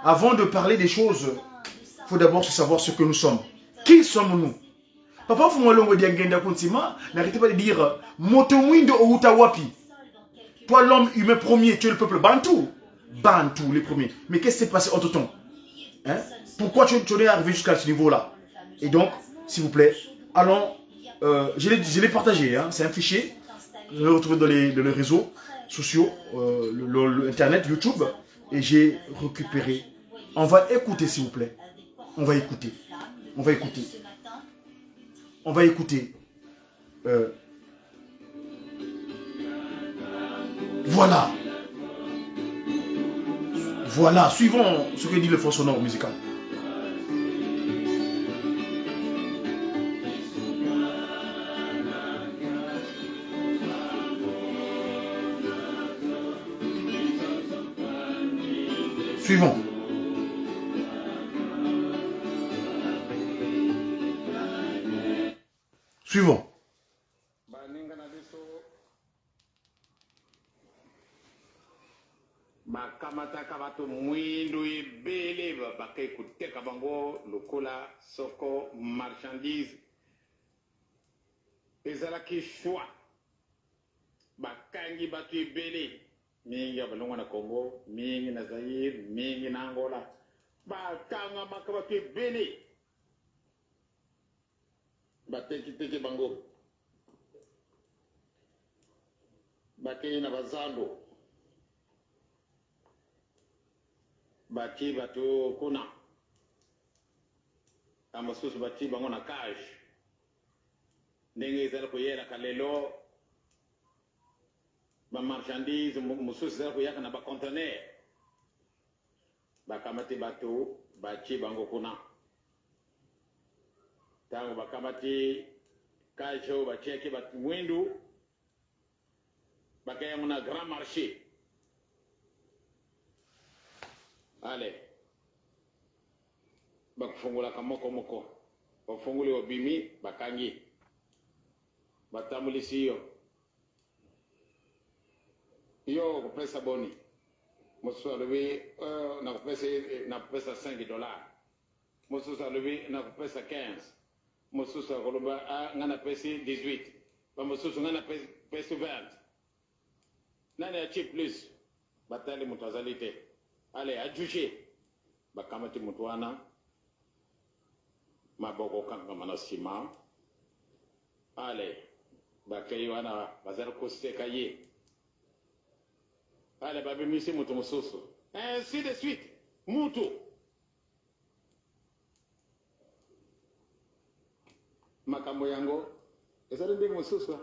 avant de parler des choses, il faut d'abord savoir ce que nous sommes. Qui sommes-nous? Papa Fumolongo Diangenda Kontima n'arrêtez pas de dire Motomwindo Outawapi. Toi, l'homme humain premier, tu es le peuple Bantou. Bantou, les premiers. Mais qu'est-ce qui s'est passé entre temps? Hein? Pourquoi tu es arrivé jusqu'à ce niveau-là? Et donc, s'il vous plaît, allons. Je l'ai partagé, hein, c'est un fichier. Je l'ai retrouvé dans les réseaux sociaux, Internet, YouTube. Et j'ai récupéré. On va écouter, s'il vous plaît. On va écouter. On va écouter. On va écouter. Voilà. Voilà. Suivons ce que dit le fond sonore musical. Suivons. Suivons. Bakamataka bato mwindu ebele babake kuteka bango lokola soko marchandise ezalaki choix bakangi bato ebele mingi ya balongwa na Congo, mingi na Zaire, mingi na Angola, bakanga maka bato ebele bateki bango bakei na bazando bati bato kuna amosusu bati bango na cage ndenge ezali koyelaka lelo bamarchandise mosusu ezali koyaka na bacontener bakamati bato bati bango kuna ntango bakamati cage oyo batiaki bato mwindu bakei yango na grand marché. Ale bakufungulaka moko bafunguli obimi bakangi batambulisi yo kupesa boni mosusu alobi nakupesa $5, mosusu alobi nakupesa 15, mosusu akoloba nga napesi 18, bamosusu nga napesi 20. Nani achi plus batali moto azali te. Ale adjuge bakamati mutu wana maboko kangama na nsima. Ale bakei wana bazali koseka ye. Ale babimisi mutu mosusu, ainsi de suite. Mutu makambo yango ezali ndenge mosusu.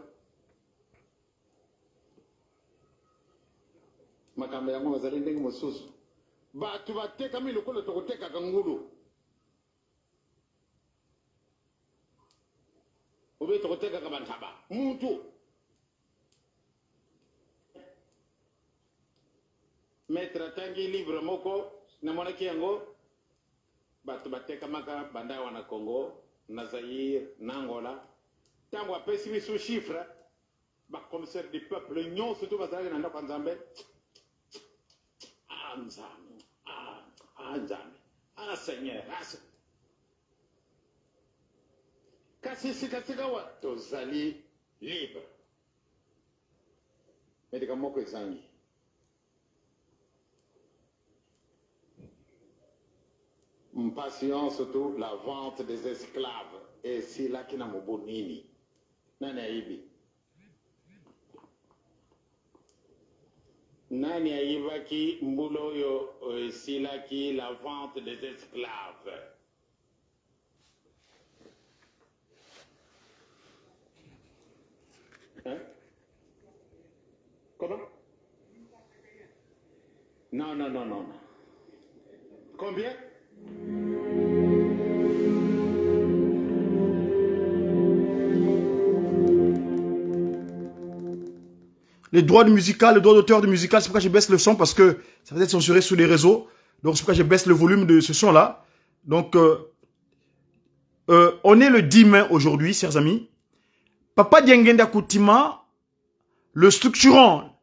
Makambo yango bazali ndenge mosusu. Batu batekami lokola tokotekaka ngulu. ube tokoteka kabantaba muntu metra tangi livre moko na monaki yango bato bateka maka banda wana Congo na Zaïre na Angola tango apesi biso chiffre ba commissaire du peuple nyonso to bazalaki na ndako nzambe nzambe nzambe Seigneur kasi sikasika wa tozali libre medika moko ezangi mpassion surtout la vente des esclaves et si là qui n'a mobonini nani aibi nani aibaki mbulo yo si là qui la vente des esclaves hein comment non combien les droits du musical, le droit d'auteur du musical, c'est pourquoi je baisse le son parce que ça va être censuré sur les réseaux. Donc c'est pourquoi je baisse le volume de ce son-là. Donc on est le 10 mai aujourd'hui, chers amis. Papa Diengenda Koutima, le structurant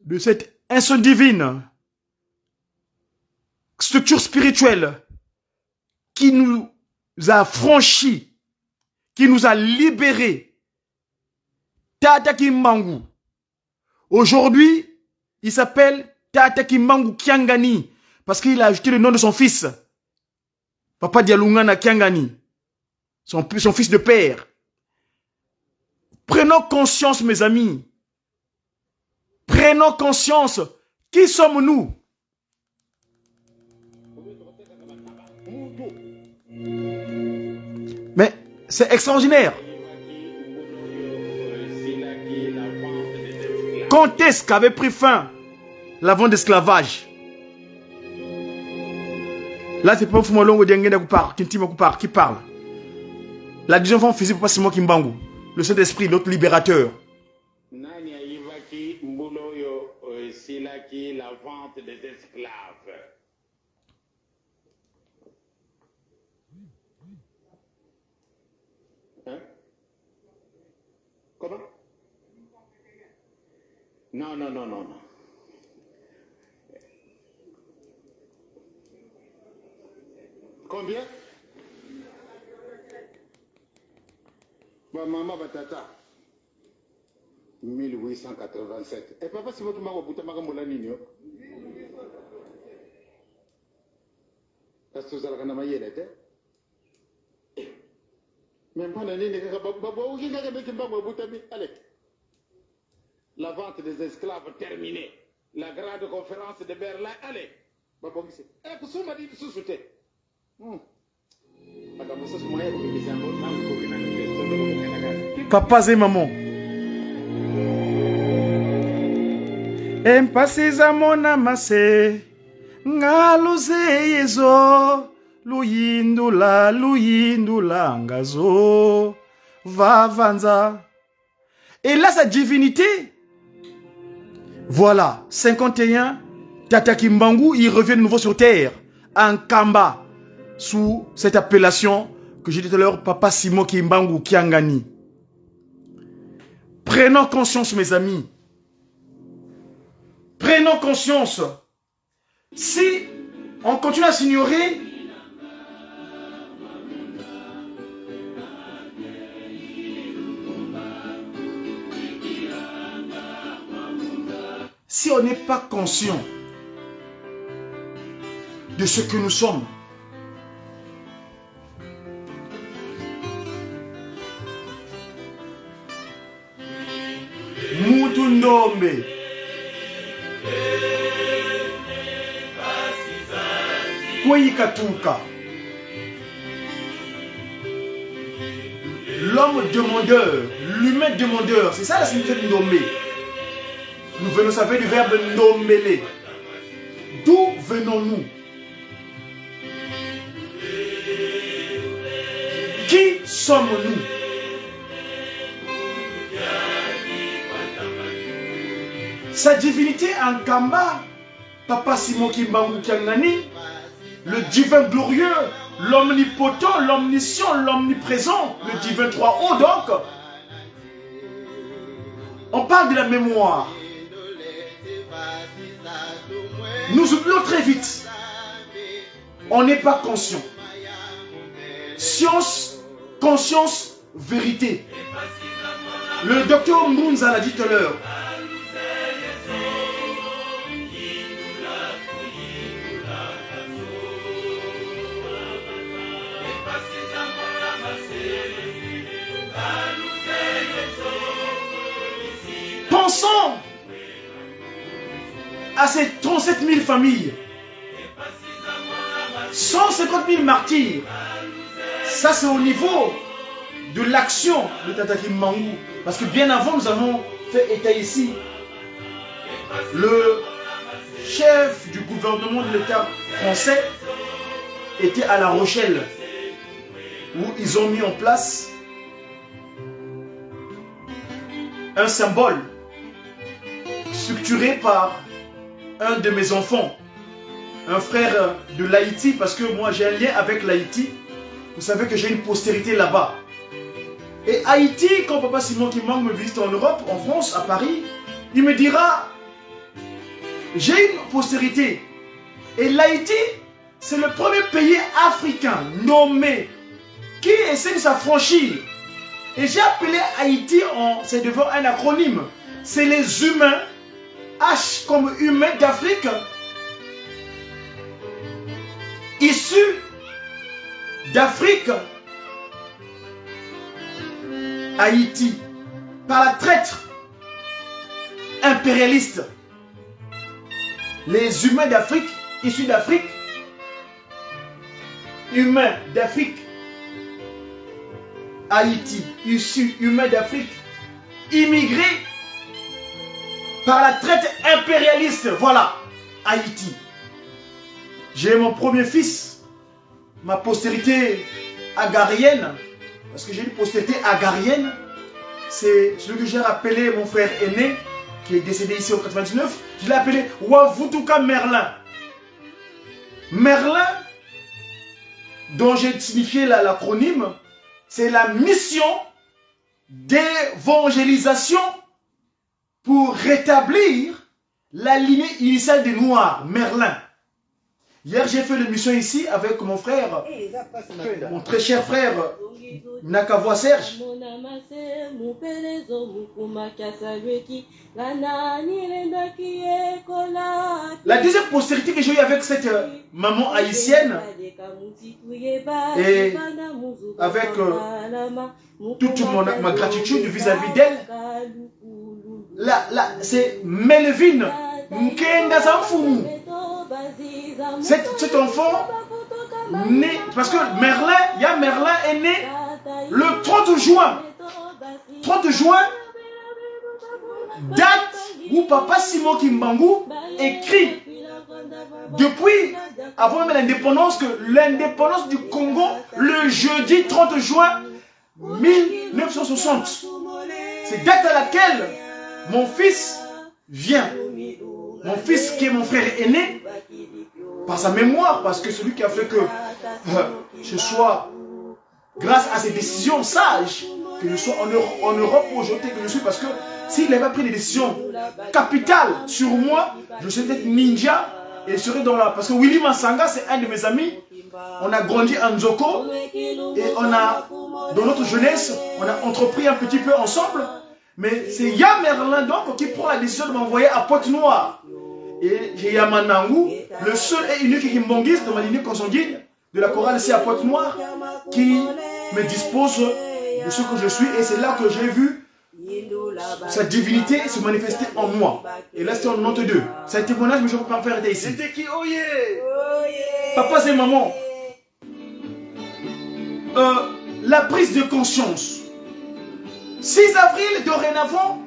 de cette instance divine, structure spirituelle qui nous a franchis, qui nous a libérés, Tata Kimbangu. Aujourd'hui, il s'appelle Tata Kimbangu Kiangani parce qu'il a ajouté le nom de son fils. Papa Dialungana Kiangani, son fils de père. Prenons conscience, mes amis. Prenons conscience. Qui sommes-nous? Mais c'est extraordinaire. Quand est-ce qu'avait pris fin la vente d'esclavage? Là, c'est pas Fumolongo Diengenda qui parle. La deuxième femme physique, pas Simon Kimbangu. Le Saint-Esprit, notre libérateur. Nani aibaki mbulo yo silaki la vente des esclaves. Hein? Comment? Non. Combien? Maman Batata. 1887. Et papa, si votre maman bouta magambola nini? Est-ce que vous avez un maillot? Même pas nini, allez. La vente des esclaves terminée. La grande conférence de Berlin, allez. Eh, pour ça, on m'a dit sous-souté. Papa et maman. Empasiza mona mase ngaluze yezo luyindula ngazo vavanza. Et là sa divinité. Voilà, 51, Tata Kimbangu, il revient de nouveau sur terre, en Kamba, sous cette appellation que j'ai dit tout à l'heure, Papa Simon Kimbangu Kiangani. Prenons conscience, mes amis. Prenons conscience. Si on continue à s'ignorer, si on n'est pas conscient de ce que nous sommes, Mutundombe, Kweikatuka, l'homme demandeur, l'humain demandeur, c'est ça la signification de nommer. Nous venons, ça veut du verbe nommer. D'où venons-nous? Qui sommes-nous? Sa divinité en Kamba, Papa Simon Kimbangu Kiangani, le divin glorieux, l'omnipotent, l'omniscient, l'omniprésent, le divin 3O donc. On parle de la mémoire. Nous oublions très vite. On n'est pas conscient. Science, conscience, vérité. Le docteur Mounza l'a dit tout à l'heure. Pensons à ces 37 000 familles, 150 000 martyrs. Ça, c'est au niveau de l'action de Tata Kimbangu. Parce que bien avant, nous avons fait état ici. Le chef du gouvernement de l'État français était à La Rochelle, où ils ont mis en place un symbole structuré par un de mes enfants, un frère de l'Haïti, parce que moi j'ai un lien avec l'Haïti. Vous savez que j'ai une postérité là-bas. Et Haïti, quand Papa Simon Kimbangu me visite en Europe, en France, à Paris, il me dira, j'ai une postérité. Et l'Haïti, c'est le premier pays africain nommé qui essaie de s'affranchir. Et j'ai appelé Haïti, c'est devant un acronyme. C'est les humains, H comme humains d'Afrique, issus d'Afrique, Haïti, par la traite impérialiste. Les humains d'Afrique, issus d'Afrique, humains d'Afrique, Haïti, issus humains d'Afrique, immigrés par la traite impérialiste. Voilà, Haïti. J'ai mon premier fils, ma postérité agarienne, parce que j'ai une postérité agarienne, c'est celui que j'ai rappelé mon frère aîné, qui est décédé ici en 99, je l'ai appelé Wavutuka Merlin. Merlin, dont j'ai signifié l'acronyme, c'est la mission d'évangélisation pour rétablir la lignée initiale des Noirs, Merlin. Hier, j'ai fait une mission ici avec mon frère, mon très cher frère, Nakavoa Serge. La deuxième postérité que j'ai eue avec cette maman haïtienne, et avec toute ma gratitude vis-à-vis d'elle, c'est Melvin Nkenda Zamfoumou. Cet enfant, né, parce que Merlin est né le 30 juin. 30 juin, date où Papa Simon Kimbangu écrit depuis, avant même l'indépendance, que l'indépendance du Congo, le jeudi 30 juin 1960. C'est date à laquelle mon fils vient. Mon fils qui est mon frère aîné, par sa mémoire, parce que celui qui a fait que je sois, grâce à ses décisions sages, que je sois en Europe aujourd'hui que je suis, parce que s'il n'avait pas pris des décisions capitales sur moi, je serais peut-être ninja et je serais dans la... Parce que Willy Mansanga, c'est un de mes amis. On a grandi à Nzoko et on a, dans notre jeunesse, on a entrepris un petit peu ensemble. Mais c'est Yam Merlin donc qui prend la décision de m'envoyer à Pointe-Noire. Et j'ai Yamanangou, le seul et unique Kimbangiste de ma lignée consanguine de la chorale ici à Pointe-Noire, qui me dispose de ce que je suis. Et c'est là que j'ai vu sa divinité se manifester en moi. Et là, c'est en 92. C'est un témoignage, mais je ne peux pas en faire ici. C'était qui? Oye! Papa et maman, la prise de conscience. 6 avril, dorénavant,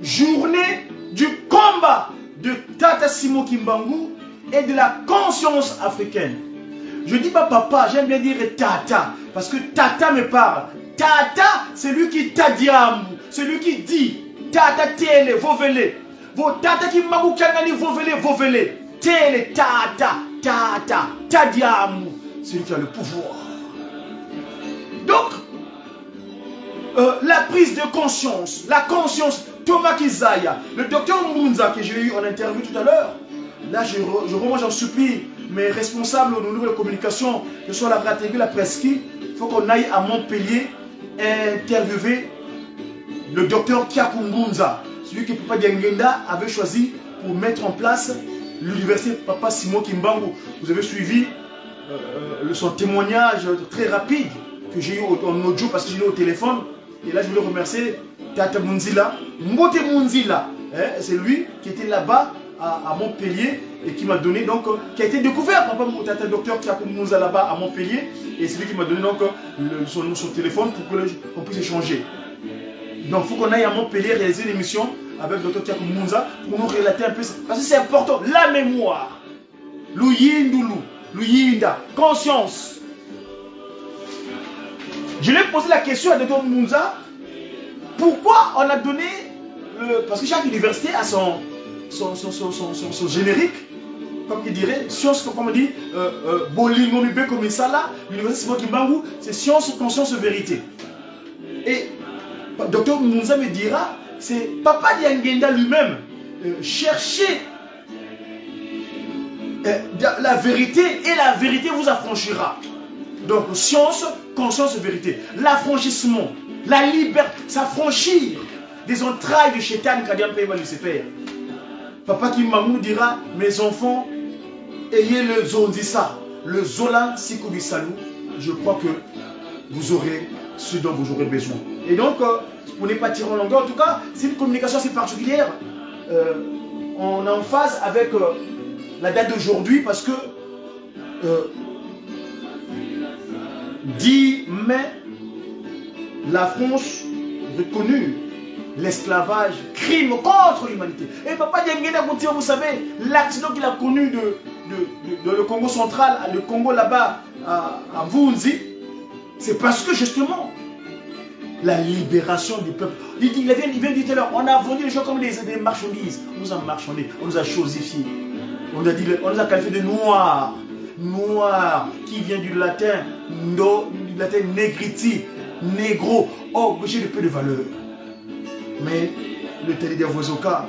journée du combat de Tata Simon Kimbangu et de la conscience africaine. Je ne dis pas papa, j'aime bien dire Tata, parce que Tata me parle. Tata, c'est lui qui t'a dit, c'est lui qui dit, Tata télé, vovele. Vos tata qui m'a kangani vovele. Tele tata, tadiamu. C'est lui qui a le pouvoir. Donc, la prise de conscience, la conscience, Thomas Kizaya, le docteur Mbunza que j'ai eu en interview tout à l'heure, là j'en supplie mes responsables au niveau de la communication, que ce soit la Pratégie, la Presqu'île, il faut qu'on aille à Montpellier interviewer le docteur Kiakou Mbunza, celui que Papa Diangenda avait choisi pour mettre en place l'université Papa Simon Kimbangu. Vous avez suivi son témoignage très rapide que j'ai eu en audio parce que j'ai eu au téléphone. Et là, je voulais remercier Tata Munzila, Mbote Munzila. C'est lui qui était là-bas à Montpellier et qui m'a donné donc, qui a été découvert par Tata Docteur Kiakou Munza là-bas à Montpellier. Et c'est lui qui m'a donné donc son téléphone pour qu'on puisse échanger. Donc, il faut qu'on aille à Montpellier réaliser une émission avec Docteur Kiakou Munza pour nous relater un peu. Parce que c'est important, la mémoire. Luyindulu, Luyinda, conscience. Je lui ai posé la question à Dr Munza, pourquoi on a donné, parce que chaque université a son générique, comme il dirait, science, comme on dit, Bolingo Mibé comme ça là, l'université Simon Kimbangu, c'est science, conscience, vérité. Et Dr Munza me dira, c'est Papa Diangenda lui-même chercher la vérité et la vérité vous affranchira. Donc, science, conscience, vérité. L'affranchissement, la liberté, s'affranchir des entrailles de Chétan, Kadiam Peba Lucifer. Papa Kimbangu dira, mes enfants, ayez le Zondissa, le Zola Sikobisalou. Je crois que vous aurez ce dont vous aurez besoin. Et donc, pour ne pas tirer en longueur, en tout cas, c'est une communication assez particulière. On est en phase avec la date d'aujourd'hui parce que 10 mai, la France reconnut l'esclavage, crime contre l'humanité. Et Papa Diangenda, vous savez, l'accident qu'il a connu de le Congo central, le Congo là-bas, à Vunzi, c'est parce que justement, la libération du peuple. Il vient de dire tout à l'heure, on a vendu les gens comme des marchandises. On nous a marchandés, on nous a chosifiés. On nous a qualifiés de noirs. Noir, qui vient du latin negriti, négro, obligé de peu de valeur. Mais le Télé Vozoka,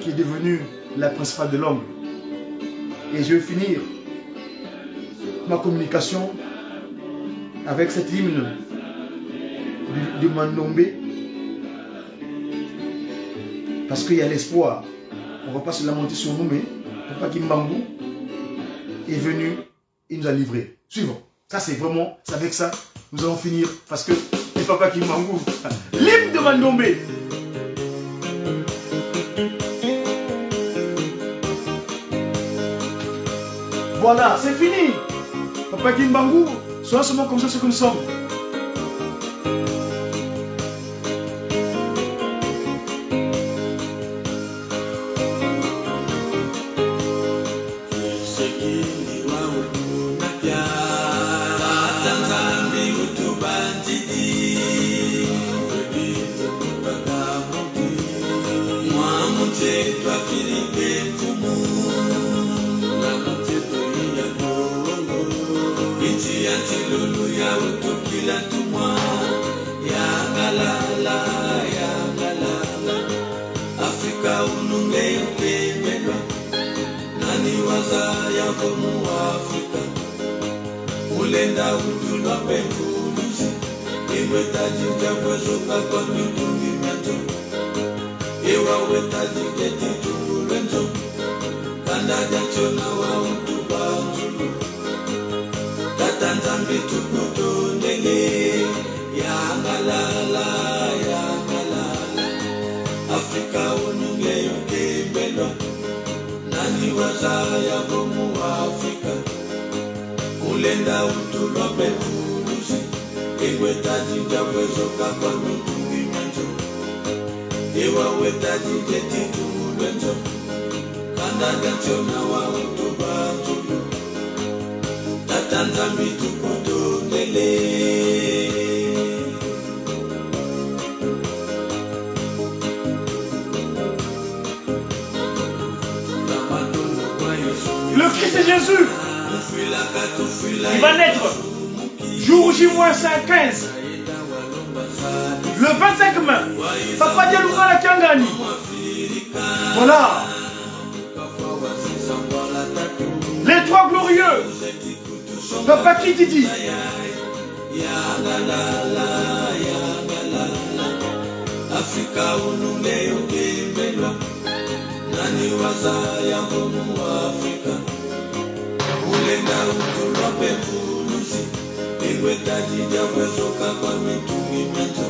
qui est devenu la principale de l'homme. Et je vais finir ma communication avec cet hymne de Mandombe, parce qu'il y a l'espoir. On ne va pas se lamenter sur nous, mais Papa Kimbangu est venu, il nous a livré. Suivant. Ça c'est vraiment, c'est avec ça, nous allons finir, parce que c'est Papa Kimbangu. L'hymne de Mandombe. Voilà, c'est fini. Papa Kimbangu, soyons seulement comme ça ce que nous sommes. Christ Jésus, qui va naître jour J-15, le 25 mai, Papa Dialoungana Kiangani. Voilà. Les trois glorieux. Papa Kititi. Afrika unume ukimelo nani wazaya homu Afrika ulenda utulope fulusi iwe tajija wezoka kwa mitungi menzo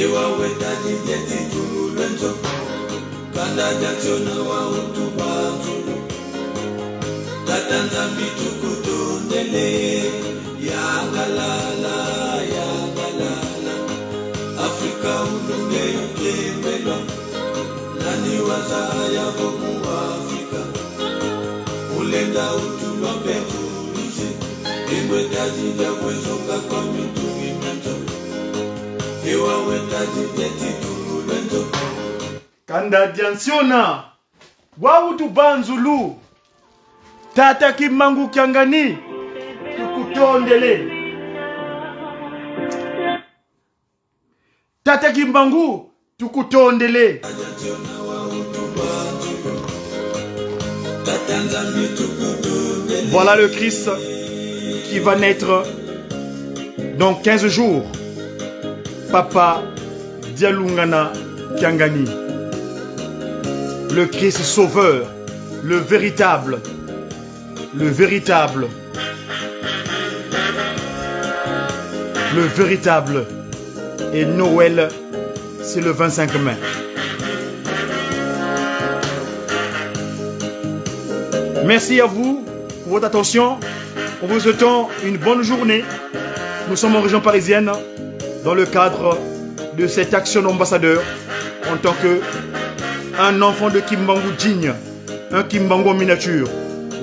iwa wetaji jeti julu lenzo kanda jationa wa utuba zulu tatanza mitu kutondele ya galala ya galala Afrika ulunge ukimelo nani wazaya homu Afrika ulenda utulope fulusi iwe tajija wezoka kwa mitungi menzo iwa wetaji jeti julu lenzo Kanda Diansiona Wautu Banzulu Tata Kimbangu Kiangani Tukutondele Tata Kimbangu Tukutondele. Voilà le Christ qui va naître dans 15 jours. Papa Dialoungana Kiangani. Le Christ sauveur, le véritable, le véritable, le véritable. Et Noël, c'est le 25 mai. Merci à vous pour votre attention. En vous souhaitant une bonne journée. Nous sommes en région parisienne dans le cadre de cette action ambassadeur en tant que un enfant de Kimbangu digne, un Kimbangu en miniature.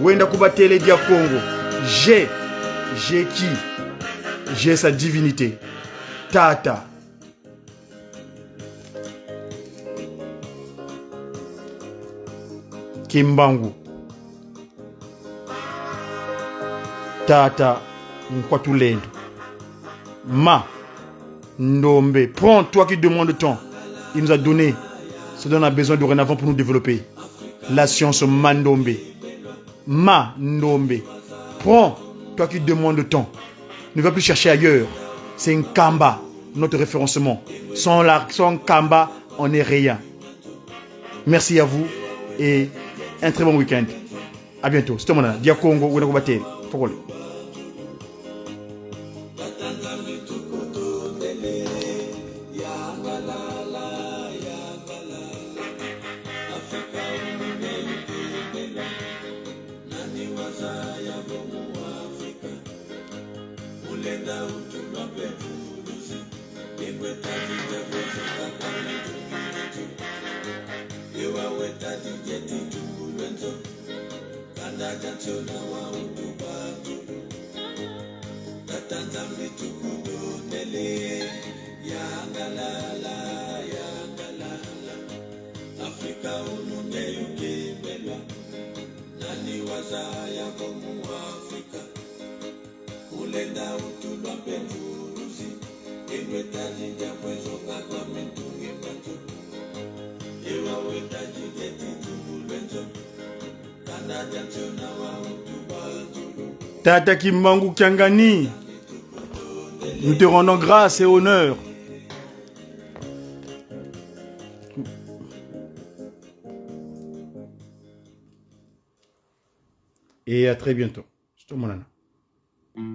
Wenda Kubatele Dia Congo. J'ai qui? J'ai sa divinité. Tata. Kimbangu. Tata Nkwatulendo. Ma Ndombe. Prends toi qui demande temps. Il nous a donné ce dont on a besoin dorénavant pour nous développer. La science Mandombe. Ma Ndombe. Prends toi qui demande temps. Ne va plus chercher ailleurs. C'est un Kamba, notre référencement. Sans Kamba, on n'est rien. Merci à vous et un très bon week-end. À bientôt. C'est mon Dia Congo ou Nakubaté. Fogole. Afrika ulunge ukimelo nani wazaya homu Afrika ulenda utulwa pemfuruzi imwetaji japwezoka kwa mitungi menzo iwa wetaji jeti jumulwenzo kanda jationa wa utubanzulu. Tata Kimbangu Kiangani, nous te rendons grâce et honneur. Et à très bientôt. C'est tout mon âne.